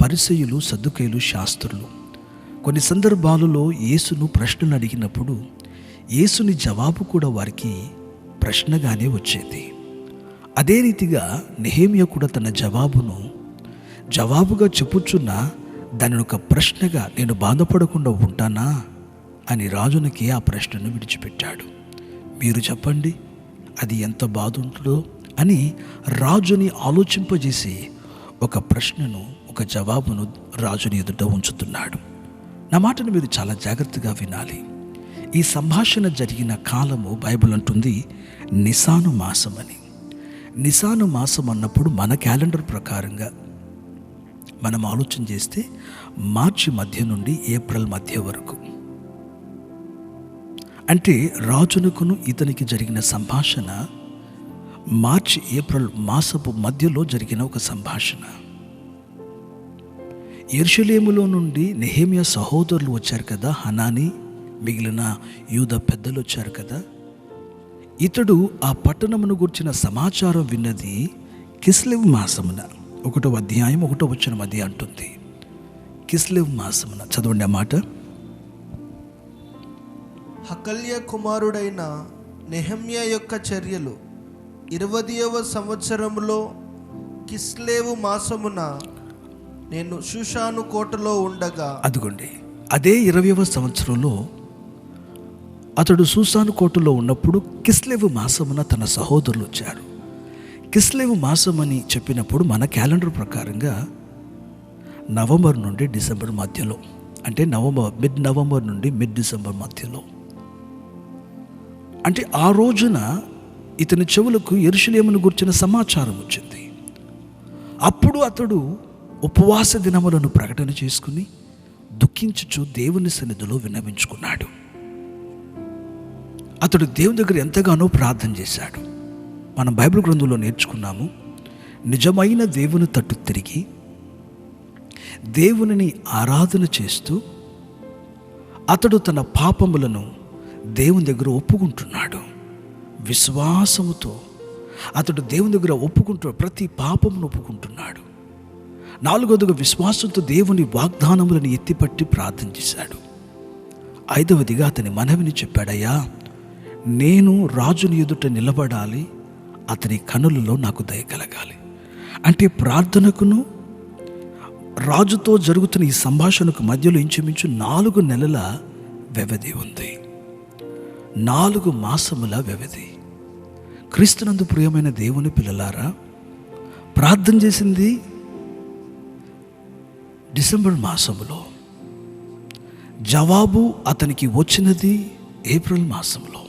పరిసయ్యులు, సద్దుకయ్యులు, శాస్త్రులు కొన్ని సందర్భాలలో యేసును ప్రశ్నలు అడిగినప్పుడు యేసుని జవాబు కూడా వారికి ప్రశ్నగానే వచ్చేది. అదే రీతిగా నెహెమ్యా కూడా తన జవాబుగా చెప్పుచున్న దానిని ఒక ప్రశ్నగా, నేను బాధపడకుండా ఉంటానా అని రాజునికి ఆ ప్రశ్నను విడిచిపెట్టాడు. మీరు చెప్పండి, అది ఎంత బాధ ఉంటుందో అని రాజుని ఆలోచింపజేసి ఒక ప్రశ్నను, ఒక జవాబును రాజుని ఎదుట ఉంచుతున్నాడు. నా మాటను మీరు చాలా జాగ్రత్తగా వినాలి. ఈ సంభాషణ జరిగిన కాలము బైబిల్ అంటుంది నిసాను మాసం అని. నిసాను మాసం అన్నప్పుడు మన క్యాలెండర్ ప్రకారంగా మనం ఆలోచన చేస్తే మార్చి మధ్య నుండి ఏప్రిల్ మధ్య వరకు, అంటే రాజునకును ఇతనికి జరిగిన సంభాషణ మార్చి ఏప్రిల్ మాసపు మధ్యలో జరిగిన ఒక సంభాషణ. యెరూషలేములో నుండి నెహెమ్యా సహోదరులు వచ్చారు కదా, హనాని మిగిలిన యూద పెద్దలు వచ్చారు కదా. ఇతడు ఆ పట్టణమును గురించిన సమాచారం విన్నది కిస్లెవ్ మాసమున. 1వ అధ్యాయం 1వ వచనం అది అంటుంది, కిస్లెవ్ మాసమున. చదవండి ఆ మాట. హకల్య కుమారుడైన నెహెమ్యా యొక్క చర్యలు 20వ సంవత్సరములో కిస్లేవు మాసమున నేను షూషాను కోటలో ఉండగా. అదిగోండి, అదే 20వ సంవత్సరంలో అతడు షూషాను కోటలో ఉన్నప్పుడు కిస్లేవు మాసమున తన సహోదరులు వచ్చారు. కిస్లేవు మాసం అని చెప్పినప్పుడు మన క్యాలెండర్ ప్రకారంగా నవంబర్ నుండి డిసెంబర్ మధ్యలో, అంటే మిడ్ నవంబర్ నుండి మిడ్ డిసెంబర్ మధ్యలో. అంటే ఆ రోజున ఇతని చెవులకు యెరూషలేమును గురించిన సమాచారం వచ్చింది. అప్పుడు అతడు ఉపవాస దినములను ప్రకటన చేసుకుని దుఃఖించుచు దేవుని సన్నిధిలో విన్నవించుకున్నాడు. అతడు దేవుని దగ్గర ఎంతగానో ప్రార్థన చేశాడు. మనం బైబిల్ గ్రంథంలో నేర్చుకున్నాము, నిజమైన దేవుని తట్టు తిరిగి దేవునిని ఆరాధన చేస్తూ అతడు తన పాపములను దేవుని దగ్గర ఒప్పుకుంటున్నాడు. విశ్వాసముతో అతడు దేవుని దగ్గర ఒప్పుకుంటూ ప్రతి పాపమును ఒప్పుకుంటున్నాడు. 4వదిగా విశ్వాసంతో దేవుని వాగ్దానములను ఎత్తిపట్టి ప్రార్థన చేశాడు. 5వదిగా అతని మనవిని చెప్పాడయ్యా, నేను రాజుని ఎదుట నిలబడాలి, అతని కనులలో నాకు దయ కలగాలి. అంటే ప్రార్థనకును రాజుతో జరుగుతున్న ఈ సంభాషణకు మధ్యలో ఇంచుమించు 4 నెలల వ్యవధి ఉంది. 4 మాసముల వ్యవధి. క్రీస్తునందు ప్రియమైన దేవుని పిల్లలారా, ప్రార్థన చేసింది డిసెంబర్ మాసములో, జవాబు అతనికి వచ్చినది ఏప్రిల్ మాసంలో.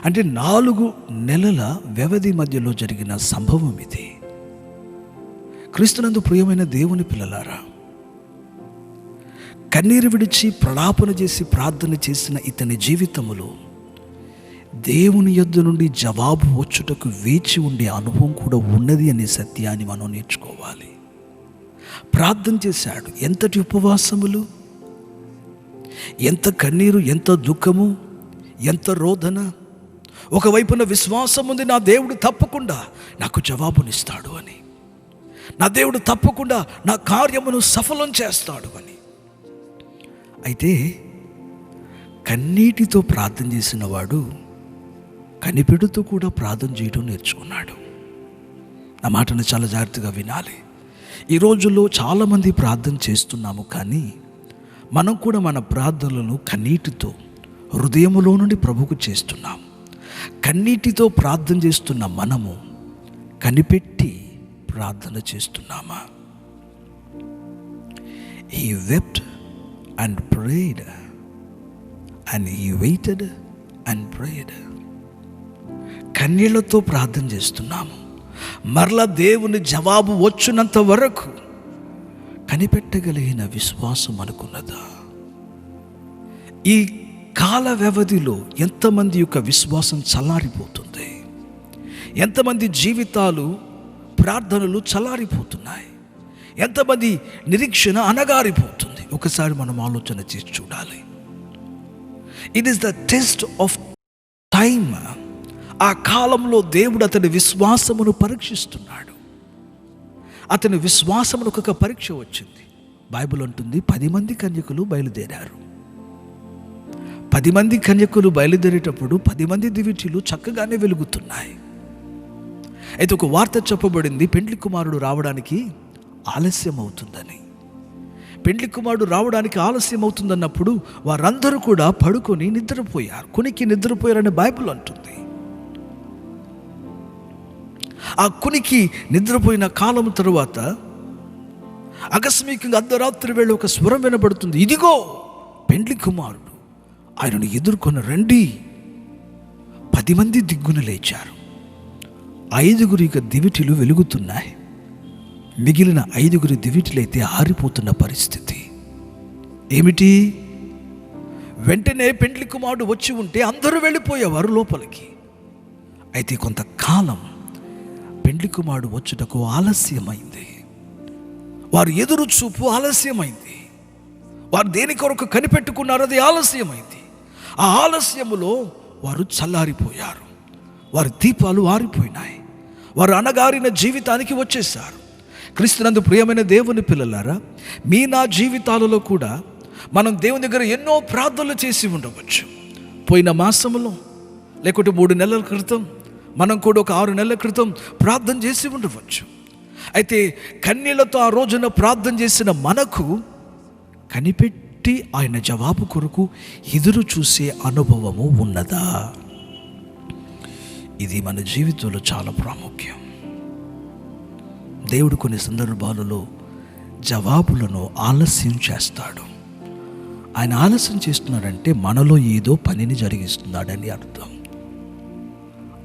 అంటే 4 నెలల వ్యవధి మధ్యలో జరిగిన సంభవం ఇది. క్రీస్తునందు ప్రియమైన దేవుని పిల్లలారా, కన్నీరు విడిచి ప్రలాపన చేసి ప్రార్థన చేసిన ఇతని జీవితములో దేవుని యొద్ద నుండి జవాబు వచ్చుటకు వేచి ఉండే అనుభవం కూడా ఉన్నది అనే సత్యాన్ని మనం నేర్చుకోవాలి. ప్రార్థన చేశాడు. ఎంతటి ఉపవాసములు, ఎంత కన్నీరు, ఎంత దుఃఖము, ఎంత రోదన. ఒకవైపున విశ్వాసం ఉంది, నా దేవుడు తప్పకుండా నాకు జవాబునిస్తాడు అని, నా దేవుడు తప్పకుండా నా కార్యమును సఫలం చేస్తాడు అని. అయితే కన్నీటితో ప్రార్థన చేసిన వాడు కనిపెడుతూ కూడా ప్రార్థన చేయడం నేర్చుకున్నాడు. నా మాటను చాలా జాగ్రత్తగా వినాలి. ఈ రోజుల్లో చాలామంది ప్రార్థన చేస్తున్నాము, కానీ మనం కూడా మన ప్రార్థనలను కన్నీటితో హృదయములో నుండి ప్రభువుకు చేస్తున్నాము. కన్నీటితో ప్రార్థన చేస్తున్న మనము కనిపెట్టి ప్రార్థన చేస్తున్నామా? He wept and prayed and he waited and prayed. కన్నీళ్లతో ప్రార్థన చేస్తున్నాము. మరలా దేవుని జవాబు వచ్చినంత వరకు కనిపెట్టగలిగిన విశ్వాసం అనుకున్నదా? ఈ కాల వ్యవధిలో ఎంతమంది యొక్క విశ్వాసం చల్లారిపోతుంది, ఎంతమంది జీవితాలు ప్రార్థనలు చల్లారిపోతున్నాయి, ఎంతమంది నిరీక్షణ అనగారిపోతుంది. ఒకసారి మనం ఆలోచన చేసి చూడాలి. It is the test of time. ఆ కాలంలో దేవుడు అతని విశ్వాసమును పరీక్షిస్తున్నాడు. అతని విశ్వాసమునకు ఒక పరీక్ష వచ్చింది. బైబిల్ అంటుంది 10 మంది కన్యకులు బయలుదేరారు. 10 మంది కన్యకులు బయలుదేరేటప్పుడు 10 మంది దివిటీలు చక్కగానే వెలుగుతున్నాయి. అయితే ఒక వార్త చెప్పబడింది, పెండ్లి కుమారుడు రావడానికి ఆలస్యం అవుతుందని. పెండ్లి కుమారుడు రావడానికి ఆలస్యం అవుతుందన్నప్పుడు వారందరూ కూడా పడుకొని నిద్రపోయారు, కునికి నిద్రపోయారని బైబిల్ అంటుంది. ఆ కునికి నిద్రపోయిన కాలం తరువాత ఆకస్మికంగా అర్ధరాత్రి వేళ ఒక స్వరం వినబడుతుంది, ఇదిగో పెండ్లి కుమారుడు, ఆయనను ఎదుర్కొని రండి. 10 మంది దిగ్గున లేచారు. 5 దివిటీలు వెలుగుతున్నాయి, మిగిలిన 5 దివిటీలైతే ఆరిపోతున్న పరిస్థితి. ఏమిటి? వెంటనే పెండ్లి కుమారుడు వచ్చి ఉంటే అందరూ వెళ్ళిపోయేవారు లోపలికి. అయితే కొంతకాలం పెండ్లి కుమారుడు వచ్చుటకు ఆలస్యమైంది. వారు ఎదురు చూపు ఆలస్యమైంది. వారు దేని కొరకు కనిపెట్టుకున్నారు, అది ఆలస్యమైంది. ఆ ఆలస్యములో వారు చల్లారిపోయారు, వారి దీపాలు ఆరిపోయినాయి, వారు అణగారిన జీవితానికి వచ్చేసారు. క్రీస్తునందు ప్రియమైన దేవుని పిల్లలారా, మీ నా జీవితాలలో కూడా మనం దేవుని దగ్గర ఎన్నో ప్రార్థనలు చేసి ఉండవచ్చు. పోయిన మాసంలో లేకుంటే 3 నెలల క్రితం, మనం కూడా ఒక 6 నెలల క్రితం ప్రార్థన చేసి ఉండవచ్చు. అయితే కన్నీళ్లతో ఆ రోజున ప్రార్థన చేసిన మనకు కనిపెట్టి ఆయన జవాబు కొరకు ఎదురు చూసే అనుభవము ఉన్నదా? ఇది మన జీవితంలో చాలా ప్రాముఖ్యం. దేవుడు కొన్ని సందర్భాలలో జవాబులను ఆలస్యం చేస్తాడు. ఆయన ఆలస్యం చేస్తున్నాడంటే మనలో ఏదో పనిని జరిగిస్తున్నాడని అర్థం.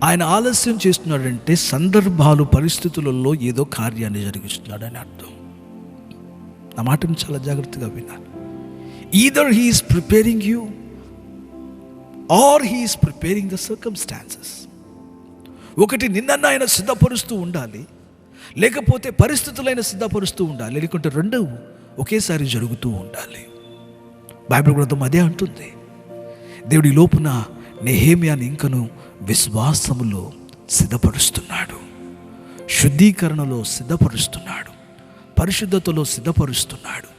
ఆయన ఆలస్యం చేస్తున్నాడంటే సందర్భాలు, పరిస్థితులలో ఏదో కార్యాన్ని జరిగిస్తున్నాడని అర్థం. నా మాటను చాలా జాగ్రత్తగా వినాలి. Either he is preparing you or he is preparing the circumstances. ఒకటి నిన్న ఆయన సిద్ధపరుస్తూ ఉండాలి, లేకపోతే పరిస్థితులైన సిద్ధపరుస్తూ ఉండాలి, లేకుంటే 2 ఒకేసారి జరుగుతూ ఉండాలి. బైబిల్ గ్రంథం అదే అంటుంది. దేవుడి ఈ లోపున నెహెమ్యాని ఇంకను విశ్వాసములో సిద్ధపరుస్తున్నాడు, శుద్ధీకరణలో సిద్ధపరుస్తున్నాడు, పరిశుద్ధతలో సిద్ధపరుస్తున్నాడు.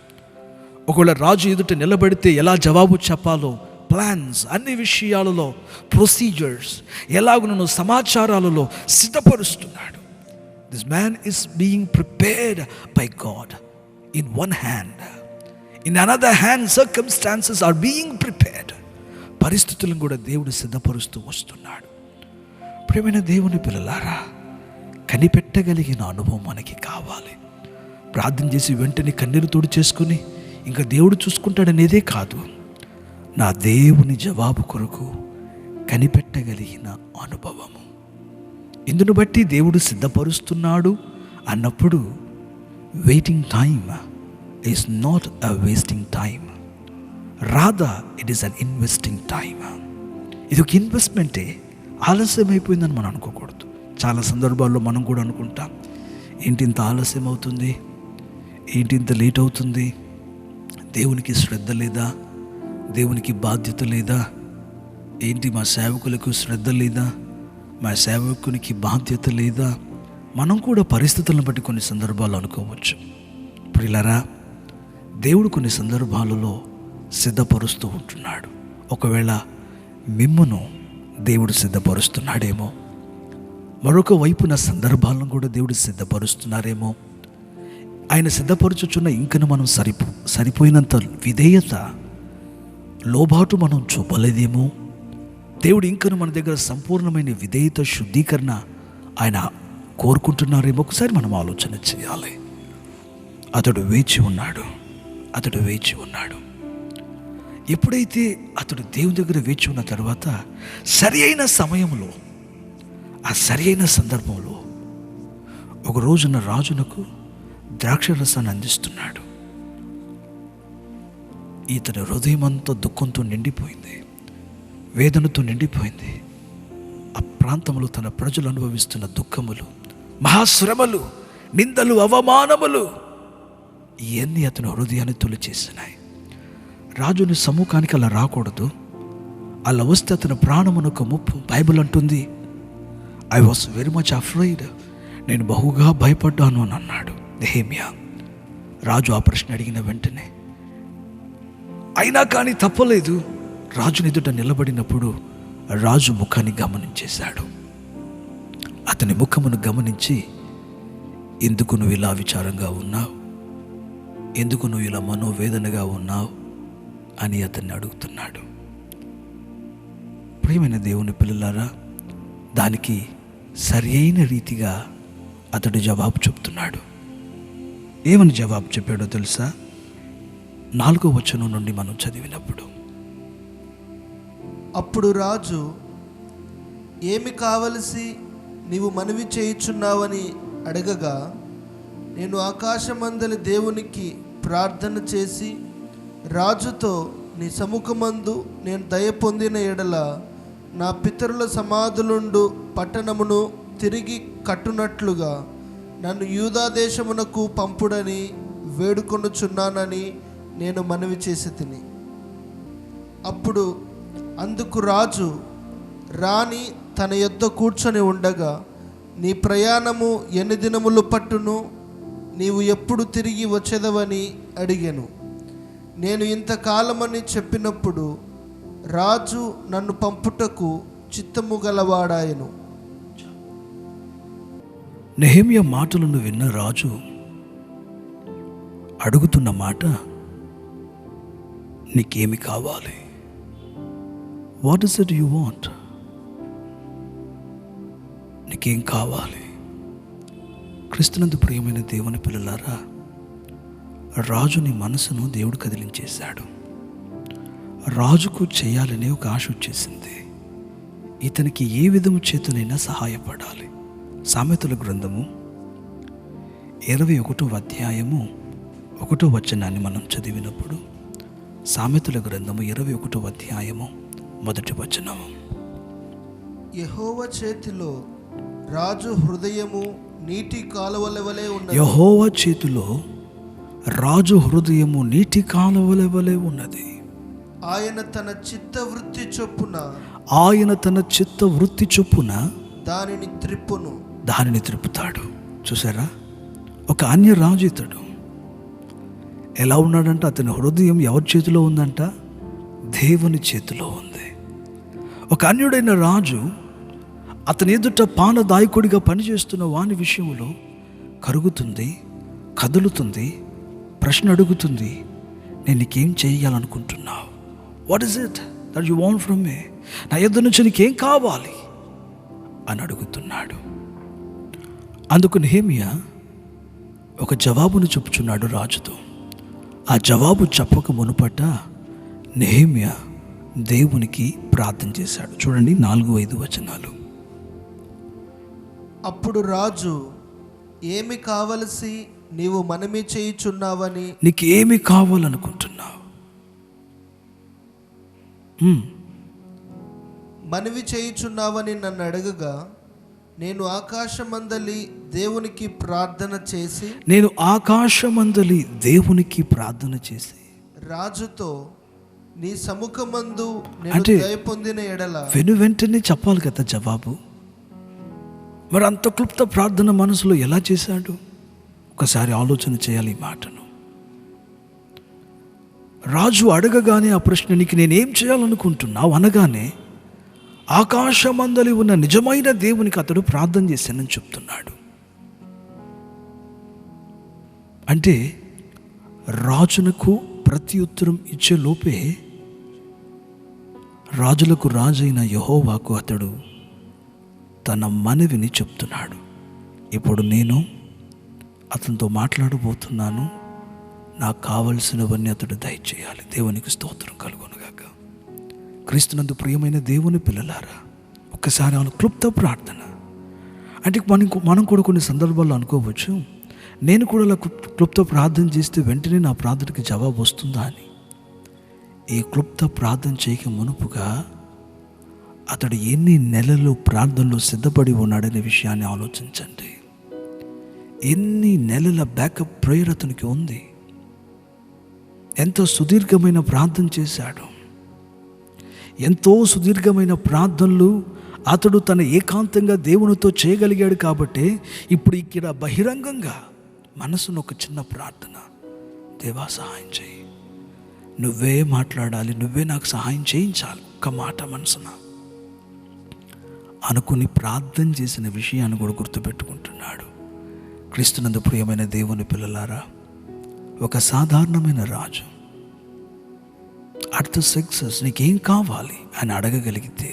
ఒకవేళ రాజు ఎదుట నిలబడితే ఎలా జవాబు చెప్పాలో ప్లాన్స్, అన్ని విషయాలలో procedures, ఎలాగునో సమాచారాలలో సిద్ధపరుస్తున్నాడు. This man is being prepared by God in one hand. In another hand, circumstances are being prepared. పరిస్థితులను కూడా దేవుడు సిద్ధపరుస్తూ వస్తున్నాడు. ప్రియమైన దేవుని పిల్లలారా, కనిపెట్టగలిగిన అనుభవం మనకి కావాలి. ప్రార్థన చేసి వెంటనే కన్నీరు తోడు చేసుకుని ఇంకా దేవుడు చూసుకుంటాడనేదే కాదు, నా దేవుని జవాబు కొరకు కనిపెట్టగలిగిన అనుభవము. ఇందును బట్టి దేవుడు సిద్ధపరుస్తున్నాడు అన్నప్పుడు waiting time is not a wasting time, rather it is an investing time. ఇది ఒక ఇన్వెస్ట్మెంటే. ఆలస్యం అయిపోయిందని మనం అనుకోకూడదు. చాలా సందర్భాల్లో మనం కూడా అనుకుంటాం, ఏంటి ఇంత ఆలస్యం అవుతుంది, ఏంటి ఇంత లేట్ అవుతుంది, దేవునికి శ్రద్ధ లేదా, దేవునికి బాధ్యత లేదా, ఏంటి మా సేవకులకు శ్రద్ధ లేదా, మా సేవకునికి బాధ్యత లేదా. మనం కూడా పరిస్థితులను బట్టి కొన్ని సందర్భాలు అనుకోవచ్చు. ప్రియులారా, దేవుడు కొన్ని సందర్భాలలో సిద్ధపరుస్తూ ఉంటున్నాడు. ఒకవేళ మిమ్మును దేవుడు సిద్ధపరుస్తున్నాడేమో, మరొక వైపున సందర్భాలను కూడా దేవుడు సిద్ధపరుస్తున్నారేమో. ఆయన సిద్ధపరుచుచున్న ఇంకను మనం సరిపోయినంత విధేయత, లోబాటు మనం చూపలేదేమో. దేవుడు ఇంకను మన దగ్గర సంపూర్ణమైన విధేయత, శుద్ధీకరణ ఆయన కోరుకుంటున్నారేమో. ఒకసారి మనం ఆలోచన చేయాలి. అతడు వేచి ఉన్నాడు. ఎప్పుడైతే అతడు దేవుని దగ్గర వేచి ఉన్న తర్వాత సరి అయిన సమయంలో, ఆ సరి అయిన సందర్భంలో ఒక రోజున రాజునకు ద్రాక్ష రసాన్ని అందిస్తున్నాడు. ఇతని హృదయం అంతా దుఃఖంతో నిండిపోయింది, వేదనతో నిండిపోయింది. ఆ ప్రాంతంలో తన ప్రజలు అనుభవిస్తున్న దుఃఖములు, మహాశ్రమలు, నిందలు, అవమానములు ఇవన్నీ అతని హృదయాన్ని తొలిచేసినాయి. రాజుని సముఖానికి అలా రాకూడదు, అలా వస్తే అతని ప్రాణమునకు ముప్పు. బైబిల్ అంటుంది, I was very much afraid, నేను బహుగా భయపడ్డాను అని అన్నాడు నెహెమ్యా. రాజు ఆ ప్రశ్న అడిగిన వెంటనే, అయినా కానీ తప్పలేదు, రాజుని ఎదుట నిలబడినప్పుడు రాజు ముఖాన్ని గమనించేశాడు. అతని ముఖమును గమనించి, ఎందుకు నువ్వు ఇలా విచారంగా ఉన్నావు, ఎందుకు నువ్వు ఇలా మనోవేదనగా ఉన్నావు అని అతన్ని అడుగుతున్నాడు. ప్రియమైన దేవుని పిల్లలారా, దానికి సరి అయిన రీతిగా అతడు జవాబు చెప్తున్నాడు. ఏమని జవాబు చెప్పాడో తెలుసా? 4వ వచనం నుండి మనం చదివినప్పుడు, అప్పుడు రాజు, ఏమి కావలసి నీవు మనవి చేయుచున్నావని అడగగా, నేను ఆకాశమందలి దేవునికి ప్రార్థన చేసి రాజుతో, నీ సముఖమందు నేను దయ పొందిన ఎడల నా పితరుల సమాధులుండు పట్టణమును తిరిగి కట్టునట్లుగా నన్ను యూదా దేశమునకు పంపుడని వేడుకొనుచున్నానని నేను మనవి చేసి తిని. అప్పుడు అందుకు రాజు, రాణి తన యొద్ద కూర్చొని ఉండగా, నీ ప్రయాణము ఎన్ని దినములు పట్టును, నీవు ఎప్పుడు తిరిగి వచ్చేదవని అడిగాను. నేను ఇంతకాలమని చెప్పినప్పుడు రాజు నన్ను పంపుటకు చిత్తము గలవాడాయను. నెహెమ్యా మాటలను విన్న రాజు అడుగుతున్న మాట, నీకేమి కావాలి? What is it you want? నీకేం కావాలి? క్రీస్తునందు ప్రియమైన దేవుని పిల్లలారా, రాజుని మనసును దేవుడు కదిలించేశాడు. రాజుకు చేయాలనే ఒక ఆశ వచ్చేసింది. ఇతనికి ఏ విధము చేతనైనా సహాయపడాలి. సామెతల గ్రంథము 21వ అధ్యాయము 1వ వచనాన్ని మనం చదివినప్పుడు, సామెతల గ్రంథము 21వ అధ్యాయము 1వ వచనము, యెహోవా చేతిలో రాజు హృదయము నీటి కాలువల వలె ఉన్నది. యెహోవా చేతిలో రాజు హృదయము నీటి కాలువల వలె ఉన్నది. ఆయన తన చిత్తవృత్తి చొప్పున దానిని త్రిప్పుతాడు. చూసారా, ఒక అన్య రాజు ఇతడు ఎలా ఉన్నాడంట? అతని హృదయం ఎవరి చేతిలో ఉందంట? దేవుని చేతిలో ఉంది. ఒక అన్యుడైన రాజు అతని ఎదుట పానదాయకుడిగా పనిచేస్తున్న వాని విషయంలో కరుగుతుంది, కదులుతుంది, ప్రశ్న అడుగుతుంది, నేను నీకేం చేయాలనుకుంటున్నావు? What is it that you want from me? నా ఎదురు నుంచి నీకేం కావాలి అని అడుగుతున్నాడు. అందుకు నెహెమ్యా ఒక జవాబును చెప్పుచున్నాడు రాజుతో. ఆ జవాబు చెప్పక మునుపట నెహెమ్యా దేవునికి ప్రార్థన చేశాడు. చూడండి 4-5 వచనాలు. అప్పుడు రాజు, ఏమి కావలసి నీవు మనవి చేయుచున్నావని, నీకు ఏమి కావాలనుకుంటున్నావు? మనవి చేయుచున్నావని నన్ను అడగగా, నేను ఆకాశమందలి దేవునికి ప్రార్థన చేసి రాజుతో, నీ సముఖమందు నేను దయ పొందిన ఎడల. వెంటనే చెప్పాలి కదా జవాబు. మరి అంత క్లుప్త ప్రార్థన మనసులో ఎలా చేశాడు? ఒకసారి ఆలోచన చేయాలి ఈ మాటను. రాజు అడగగానే ఆ ప్రశ్న, నీకు నేనేం చేయాలనుకుంటున్నావు అనగానే ఆకాశమందలి ఉన్న నిజమైన దేవునికి అతడు ప్రార్థన చేశానని చెప్తున్నాడు. అంటే రాజునకు ప్రతి ఉత్తరం ఇచ్చే లోపే రాజులకు రాజైన యెహోవాకు అతడు తన మనవిని చెప్తున్నాడు. ఇప్పుడు నేను అతనితో మాట్లాడబోతున్నాను, నాకు కావలసినవన్నీ అతడు దయచేయాలి. దేవునికి స్తోత్రం కలుగునుగాక. క్రీస్తునందు ప్రియమైన దేవుని పిల్లలారా, ఒక్కసారి ఆయన క్లుప్త ప్రార్థన అంటే మనం కూడా కొన్ని సందర్భాల్లో అనుకోవచ్చు, నేను కూడా అలా క్లుప్త ప్రార్థన చేస్తే వెంటనే నా ప్రార్థనకి జవాబు వస్తుందా అని. ఈ క్లుప్త ప్రార్థన చేయక మునుపుగా అతడు ఎన్ని నెలలు ప్రార్థనలో సిద్ధపడి ఉన్నాడనే విషయాన్ని ఆలోచించండి. ఎన్ని నెలల బ్యాకప్ ప్రేయర్ అతనికి ఉంది. ఎంతో సుదీర్ఘమైన ప్రార్థన చేశాడు. ఎంతో సుదీర్ఘమైన ప్రార్థనలు అతడు తన ఏకాంతంగా దేవునితో చేయగలిగాడు. కాబట్టి ఇప్పుడు ఇక్కడ బహిరంగంగా మనసును ఒక చిన్న ప్రార్థన, దేవా సహాయం చేయి, నువ్వే మాట్లాడాలి, నువ్వే నాకు సహాయం చేయించాలి, ఒక్క మాట మనసున అనుకుని ప్రార్థన చేసిన విషయాన్ని కూడా గుర్తుపెట్టుకుంటున్నాడు. క్రీస్తునందు ప్రియమైన దేవుని పిల్లలారా, ఒక సాధారణమైన రాజు అట్ ద సక్సెస్ నీకేం కావాలి అని అడగగలిగితే,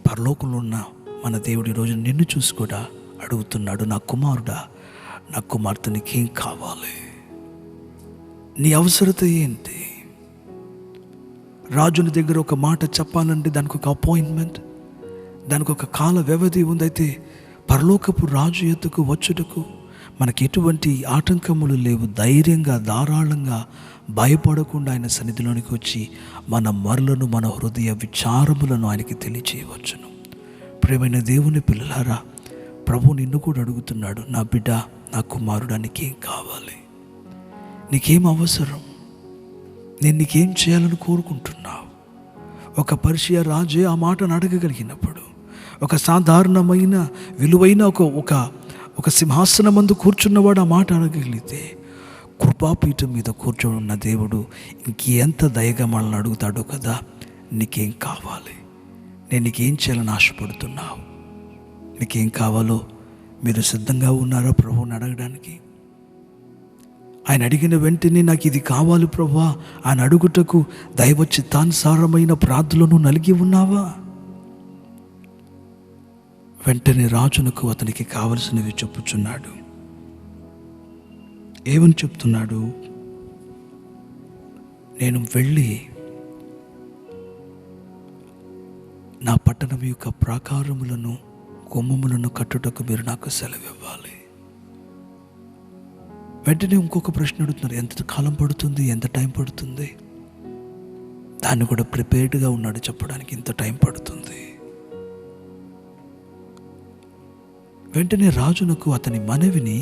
పరలోకంలో ఉన్న మన దేవుడు ఈరోజు నిన్ను చూసి కూడా అడుగుతున్నాడు, నా కుమారుడా, నా కుమార్తె నీకేం కావాలి, నీ అవసరత ఏంటి? రాజుని దగ్గర ఒక మాట చెప్పాలంటే దానికి ఒక అపాయింట్మెంట్, దానికి ఒక కాల వ్యవధి ఉందైతే పరలోకపు రాజు ఎద్దుకు వచ్చుటకు మనకి ఎటువంటి ఆటంకములు లేవు. ధైర్యంగా, ధారాళంగా, భయపడకుండా ఆయన సన్నిధిలోనికి వచ్చి మన మరలను, మన హృదయ విచారములను ఆయనకి తెలియచేయవచ్చును. ప్రియమైన దేవుని పిల్లలారా, ప్రభు నిన్ను కూడా అడుగుతున్నాడు, నా బిడ్డ, నా కుమారుడా, నీకేం కావాలి, నీకేం అవసరం, నేను నీకేం చేయాలని కోరుకుంటున్నావు? ఒక పర్షియా రాజే ఆ మాటను అడగగలిగినప్పుడు, ఒక సాధారణమైన విలువైన ఒక సింహాసనమందు కూర్చున్నవాడు ఆ మాట అడగగలిగితే, కృపాపీఠం మీద కూర్చొని ఉన్న దేవుడు ఇంకెంత దయగా మనల్ని అడుగుతాడో కదా, నీకేం కావాలి, నేను నీకేం చేయాలని ఆశపడుతున్నావు, నీకేం కావాలో మీరు సిద్ధంగా ఉన్నారా ప్రభువుని అడగడానికి? ఆయన అడిగిన వెంటనే నాకు ఇది కావాలి ప్రభువా ఆయన అడుగుటకు దైవ చిత్తానుసారమైన ప్రార్థనలను నలిగి ఉన్నావా? వెంటనే రాజునకు అతనికి కావలసినవి చెప్పుచున్నాడు. ఏమని చెప్తున్నాడు? నేను వెళ్ళి నా పట్టణం యొక్క ప్రాకారములను, గుమ్మములను కట్టుటకు మీరు నాకు సెలవు ఇవ్వాలి. వెంటనే ఇంకొక ప్రశ్న అడుగుతున్నారు, ఎంత కాలం పడుతుంది, ఎంత టైం పడుతుంది? దాన్ని కూడా ప్రిపేర్డ్గా ఉన్నాడు చెప్పడానికి, ఇంత టైం పడుతుంది. వెంటనే రాజునకు అతని మనవిని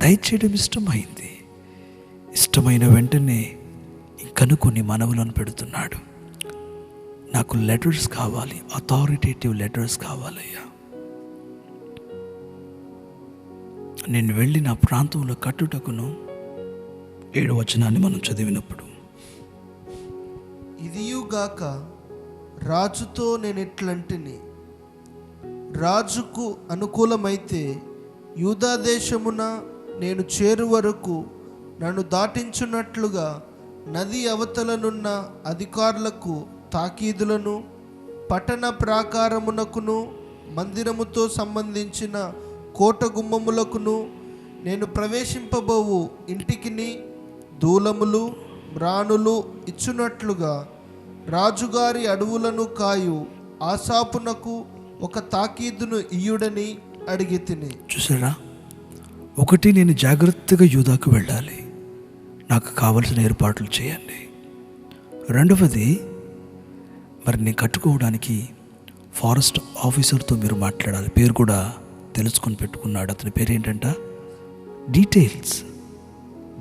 దయచేయడం ఇష్టమైంది. ఇష్టమైన వెంటనే ఇంకను కొన్ని మనవులను పెడుతున్నాడు. నాకు లెటర్స్ కావాలి, అథారిటేటివ్ లెటర్స్ కావాలయ్యా. నేను వెళ్ళి నా ప్రాంతంలో కట్టుటకును. 7వ వచనాన్ని మనం చదివినప్పుడు, ఇదియుగాక రాజుతో నేను ఎట్లంటిని, రాజుకు అనుకూలమైతే యూదా దేశమున నేను చేరు వరకు నన్ను దాటించున్నట్లుగా నది అవతలనున్న అధికారులకు తాకీదులను, పట్టణ ప్రాకారమునకును మందిరముతో సంబంధించిన కోట గుమ్మములకును నేను ప్రవేశింపబోవు ఇంటికిని దూలములు, మ్రాణులు ఇచ్చునట్లుగా రాజుగారి అడవులను కాయు ఆసాపునకు ఒక తాకీదును ఇయ్యుడని అడిగి తిని. చూసారా, ఒకటి, నేను జాగ్రత్తగా యూదాకు వెళ్ళాలి, నాకు కావలసిన ఏర్పాట్లు చేయండి. రెండవది, మరి నేను కట్టుకోవడానికి ఫారెస్ట్ ఆఫీసర్తో మీరు మాట్లాడాలి. పేరు కూడా తెలుసుకొని పెట్టుకున్నాడు. అతని పేరు ఏంటంట? డీటెయిల్స్.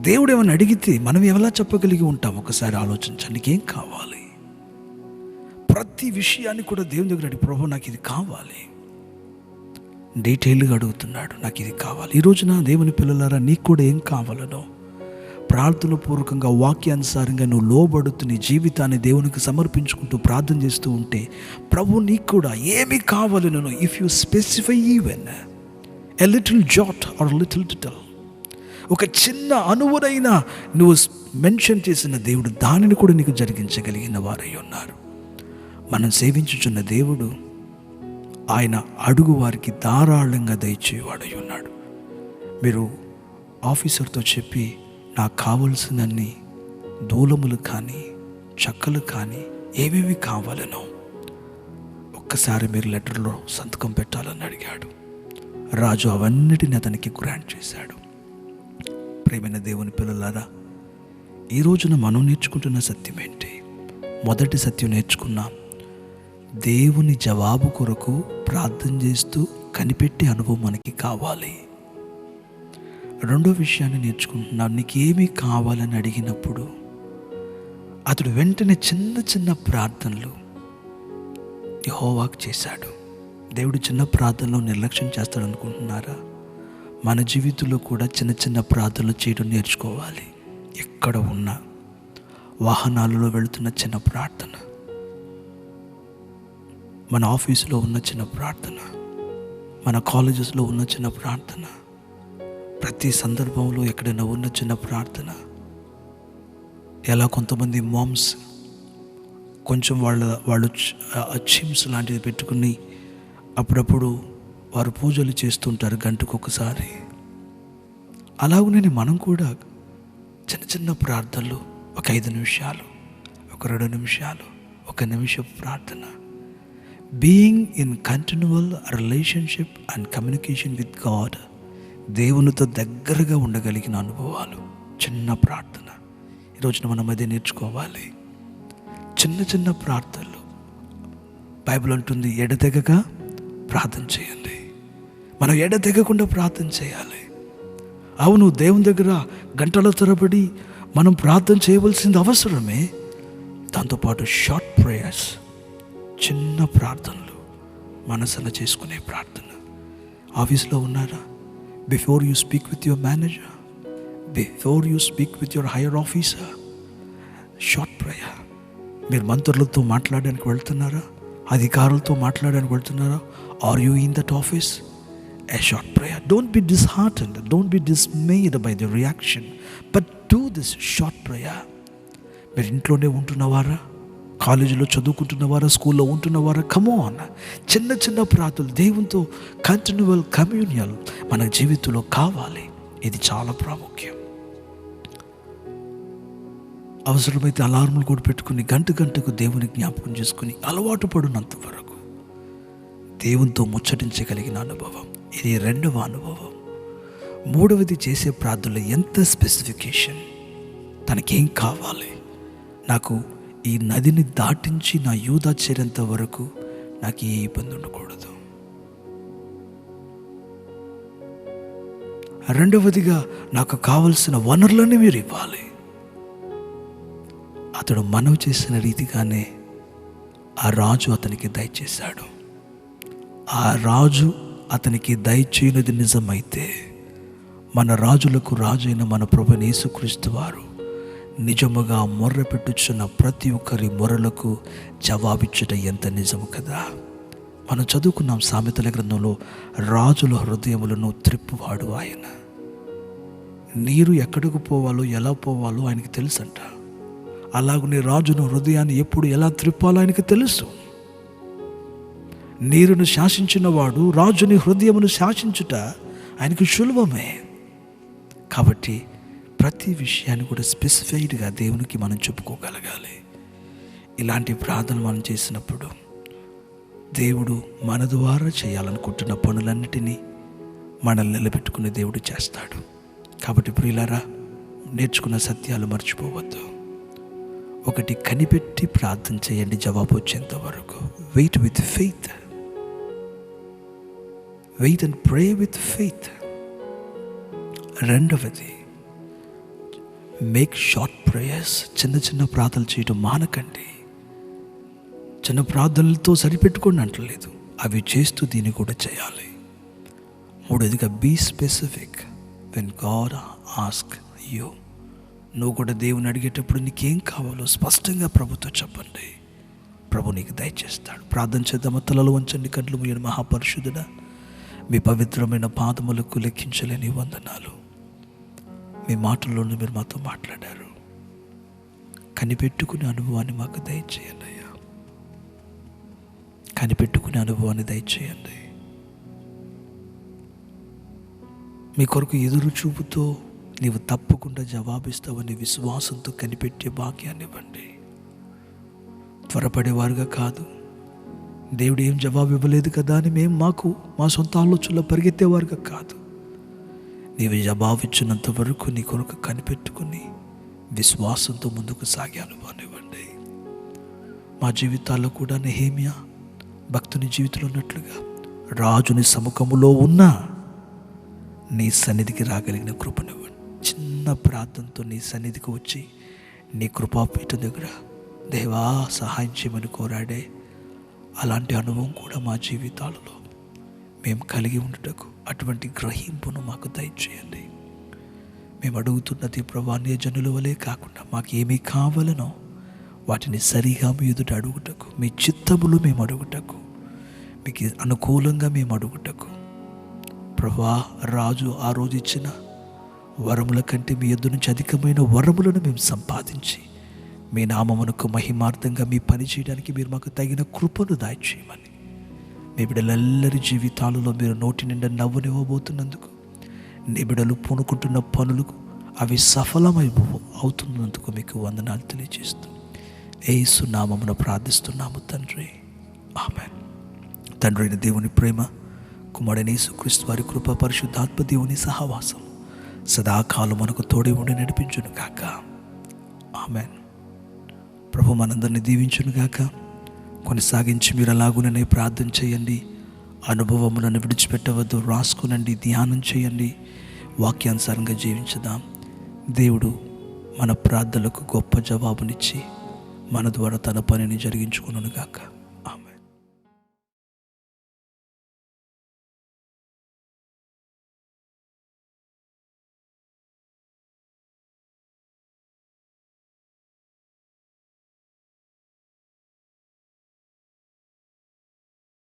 దేవుడు ఏమైనా అడిగితే మనం ఎలా చెప్పగలిగి ఉంటాం? ఒకసారి ఆలోచించండి. నీకేం కావాలి? ప్రతి విషయాన్ని కూడా దేవుని దగ్గర అడిగి, ప్రభు నాకు ఇది కావాలి, డీటెయిల్గా అడుగుతున్నాడు, నాకు ఇది కావాలి. ఈ రోజున దేవుని పిల్లలారా, నీకు కూడా ఏం కావాలనో ప్రార్థన పూర్వకంగా వాక్యానుసారంగా నువ్వు లోబడుతూ నీ జీవితాన్ని దేవునికి సమర్పించుకుంటూ ప్రార్థన చేస్తూ ఉంటే, ప్రభు నీకు కూడా ఏమి కావాలనో, if you specify even a little jot or little detail, ఒక చిన్న అణువునైనా నువ్వు మెన్షన్ చేసిన దేవుడు దానిని కూడా నీకు జరిగించగలిగిన వారై ఉన్నారు. మనం సేవించుచున్న దేవుడు ఆయన అడుగు వారికి ధారాళంగా దయచేవాడై ఉన్నాడు. మీరు ఆఫీసర్తో చెప్పి, నాకు కావలసినన్ని దూలములు కానీ, చెక్కలు కానీ, ఏమేమి కావాలనో ఒక్కసారి మీరు లెటర్లో సంతకం పెట్టాలని అడిగాడు. రాజు అవన్నిటిని అతనికి గ్రాంట్ చేశాడు. ప్రియమైన దేవుని పిల్లలారా, ఈ రోజున మనం నేర్చుకుంటున్న సత్యం ఏంటి? మొదటి సత్యం నేర్చుకున్నాం, దేవుని జవాబు కొరకు ప్రార్థన చేస్తూ కనిపెట్టే అనుభవం మనకి కావాలి. రెండో విషయాన్ని నేర్చుకుంటున్నాం, నీకేమీ కావాలని అడిగినప్పుడు అతడు వెంటనే చిన్న చిన్న ప్రార్థనలు యెహోవాకు చేశాడు. దేవుడు చిన్న ప్రార్థనలో నిర్లక్ష్యం చేస్తాడు అనుకుంటున్నారా? మన జీవితంలో కూడా చిన్న చిన్న ప్రార్థనలు చేయడం నేర్చుకోవాలి. ఎక్కడ ఉన్నా, వాహనాలలో వెళుతున్న చిన్న ప్రార్థన, మన ఆఫీసులో ఉన్న చిన్న ప్రార్థన, మన కాలేజెస్లో ఉన్న చిన్న ప్రార్థన, ప్రతి సందర్భంలో ఎక్కడైనా ఉన్న చిన్న ప్రార్థన, ఎలా కొంతమంది మామ్స్ కొంచెం వాళ్ళు చిమ్స్ లాంటిది పెట్టుకుని అప్పుడప్పుడు వారు పూజలు చేస్తుంటారు గంటకొకసారి. అలాగనే మనం కూడా చిన్న చిన్న ప్రార్థనలు, ఒక 5 నిమిషాలు, ఒక 2 నిమిషాలు, 1 నిమిషం ప్రార్థన, being in continual relationship and communication with God, దేవునితో దగ్గరగా ఉండగలిగిన అనుభవాలు, చిన్న ప్రార్థన. ఈరోజున మనం అదే నేర్చుకోవాలి. చిన్న చిన్న ప్రార్థనలు. బైబిల్ అంటుంది ఎడతెగక ప్రార్థన చేయండి. మనం ఎడతెగకుండా ప్రార్థన చేయాలి. అవును, దేవుని దగ్గర గంటల తరబడి మనం ప్రార్థన చేయవలసింది అవసరమే. దాంతోపాటు షార్ట్ ప్రేయర్స్, చిన్న ప్రార్థనలు, మనసులో చేసుకునే ప్రార్థన. ఆఫీస్లో ఉన్నారా? Before you speak with your manager, before you speak with your higher officer, short prayer. మీరు మంత్రులతో మాట్లాడడానికి వెళ్తున్నారా? అధికారులతో మాట్లాడడానికి వెళ్తున్నారా? Are you in that office? A short prayer. Don't be disheartened. Don't be dismayed by the reaction. But do this short prayer. మీరు ఇంట్లోనే ఉంటున్నవారా? కాలేజీలో చదువుకుంటున్నవారా? స్కూల్లో ఉంటున్నవారా? కమ్ ఆన్, చిన్న చిన్న ప్రార్థనలు, దేవునితో కంటిన్యూవల్ కమ్యూనియన్ మన జీవితంలో కావాలి. ఇది చాలా ప్రాముఖ్యం. అవసరమైతే అలారంలు కూడా పెట్టుకుని గంటకు దేవుని జ్ఞాపకం చేసుకుని అలవాటు పడినంత వరకు దేవునితో ముచ్చటించగలిగిన అనుభవం. ఇది 2వ అనుభవం. 3వది చేసే ప్రార్థనలో ఎంత స్పెసిఫికేషన్, తనకేం కావాలి. నాకు ఈ నదిని దాటించి నా యూదా చేరేంత వరకు నాకు ఏ ఇబ్బంది ఉండకూడదు. 2వదిగా నాకు కావలసిన వనరులన్నీ మీరు ఇవ్వాలి. అతడు మనవి చేసిన రీతిగానే ఆ రాజు అతనికి దయచేశాడు. ఆ రాజు అతనికి దయచేయనిది నిజమైతే, మన రాజులకు రాజు అయిన మన ప్రభువైన యేసుక్రీస్తు వారు నిజముగా మొర్ర పెట్టుచున్న ప్రతి ఒక్కరి మొరలకు జవాబిచ్చుట ఎంత నిజము కదా. మనం చదువుకున్నాం సామెతల గ్రంథంలో, రాజుల హృదయములను త్రిప్పువాడు ఆయన. నీరు ఎక్కడికి పోవాలో ఎలా పోవాలో ఆయనకి తెలుసంట. అలాగనే రాజును హృదయాన్ని ఎప్పుడు ఎలా త్రిప్పాలో ఆయనకి తెలుసు. నీరును శాసించిన వాడు రాజుని హృదయమును శాసించుట ఆయనకు సులభమే. కాబట్టి ప్రతి విషయాన్ని కూడా స్పెసిఫైడ్గా దేవునికి మనం చెప్పుకోగలగాలి. ఇలాంటి ప్రార్థన మనం చేసినప్పుడు దేవుడు మన ద్వారా చేయాలనుకుంటున్న పనులన్నిటినీ మనల్ని నిలబెట్టుకునే దేవుడు చేస్తాడు. కాబట్టి ప్రియులారా, నేర్చుకున్న సత్యాలు మర్చిపోవద్దు. 1, కనిపెట్టి ప్రార్థన చేయండి జవాబు వచ్చేంత వరకు. Wait with faith. Wait and pray with faith. 2వది, మేక్ షార్ట్ ప్రేయర్స్. చిన్న చిన్న ప్రార్థనలు చేయడం మానకండి. చిన్న ప్రార్థనలతో సరిపెట్టుకోండి అంటలేదు, అవి చేస్తూ దీన్ని కూడా చేయాలి. 3వదిగా, be specific when God ask you. నువ్వు కూడా దేవుని అడిగేటప్పుడు నీకేం కావాలో స్పష్టంగా ప్రభుతో చెప్పండి. ప్రభు నీకు దయచేస్తాడు. ప్రార్థన చేద్దామా? తలలో వంచండి, కళ్ళు మూయండి. మహాపరిశుద్ధుడా, మీ పవిత్రమైన పాదములకు లెక్కించలేని వందనాలు. మీ మాటల్లోనే మీరు మాతో మాట్లాడారు. కనిపెట్టుకునే అనుభవాన్ని మాకు దయచేయండి అయ్యా. కనిపెట్టుకునే అనుభవాన్ని దయచేయండి. మీ కొరకు ఎదురు చూపుతో నీవు తప్పకుండా జవాబిస్తావని విశ్వాసంతో కనిపెట్టే భాగ్యాన్ని ఇవ్వండి. త్వరపడేవారుగా కాదు, దేవుడు ఏం జవాబు ఇవ్వలేదు కదా అని మేము మా సొంత ఆలోచనలో పరిగెత్తేవారుగా కాదు. నీవు జవాబు ఇచ్చినంత వరకు నీ కొరకు కనిపెట్టుకుని విశ్వాసంతో ముందుకు సాగే అనుభవాన్ని ఇవ్వండి. మా జీవితాల్లో కూడా నెహెమ్యా భక్తుని జీవితంలో ఉన్నట్లుగా రాజుని సముఖములో ఉన్న నీ సన్నిధికి రాగలిగిన కృపనివ్వండి. చిన్న ప్రార్థనతో నీ సన్నిధికి వచ్చి నీ కృపాపీఠం దగ్గర దేవా సహాయం చేయమని కోరాడే అలాంటి అనుభవం కూడా మా జీవితాలలో మేము కలిగి ఉండటకు అటువంటి గ్రహింపును మాకు దయచేయండి. మేము అడుగుతున్నది ప్రభా, జనుల వలె కాకుండా మాకు ఏమీ కావాలనో వాటిని సరిగా మీ ఎదుట అడుగుటకు, మీ చిత్తములు మేము అడుగుటకు, మీకు అనుకూలంగా మేము అడుగుటకు ప్రభా, రాజు ఆ రోజు ఇచ్చిన వరముల కంటే మీ యొద్ద నుంచి అధికమైన వరములను మేము సంపాదించి మీ నామమునకు మహిమార్థంగా మీ పని చేయడానికి మీరు మాకు తగిన కృపను దయచేయమని, మీ బిడ్డలెల్లరి జీవితాలలో మీరు నోటి నిండా నవ్వునివ్వబోతున్నందుకు, నీ బిడ్డలు పూనుకుంటున్న పనులకు అవి సఫలమై అవుతున్నందుకు మీకు వందనాలు తెలియజేస్తూ యేసు నామమున ప్రార్థిస్తున్నాము తండ్రి, ఆమేన్. తండ్రి అయిన దేవుని ప్రేమ, కుమారుడైన యేసుక్రీస్తు వారి కృప, పరిశుద్ధాత్మ దేవుని సహవాసం సదాకాలం మనకు తోడే ఉండి నడిపించును గాక, ఆమేన్. ప్రభు మనందరినీ దీవించును గాక. కొనసాగించి మీరు అలాగుననే ప్రార్థన చేయండి. అనుభవములను విడిచిపెట్టవద్దు, రాసుకునండి, ధ్యానం చేయండి, వాక్యానుసారంగా జీవించుదాం. దేవుడు మన ప్రార్థనలకు గొప్ప జవాబునిచ్చి మన ద్వారా తన పనిని జరిగించుకును గాక.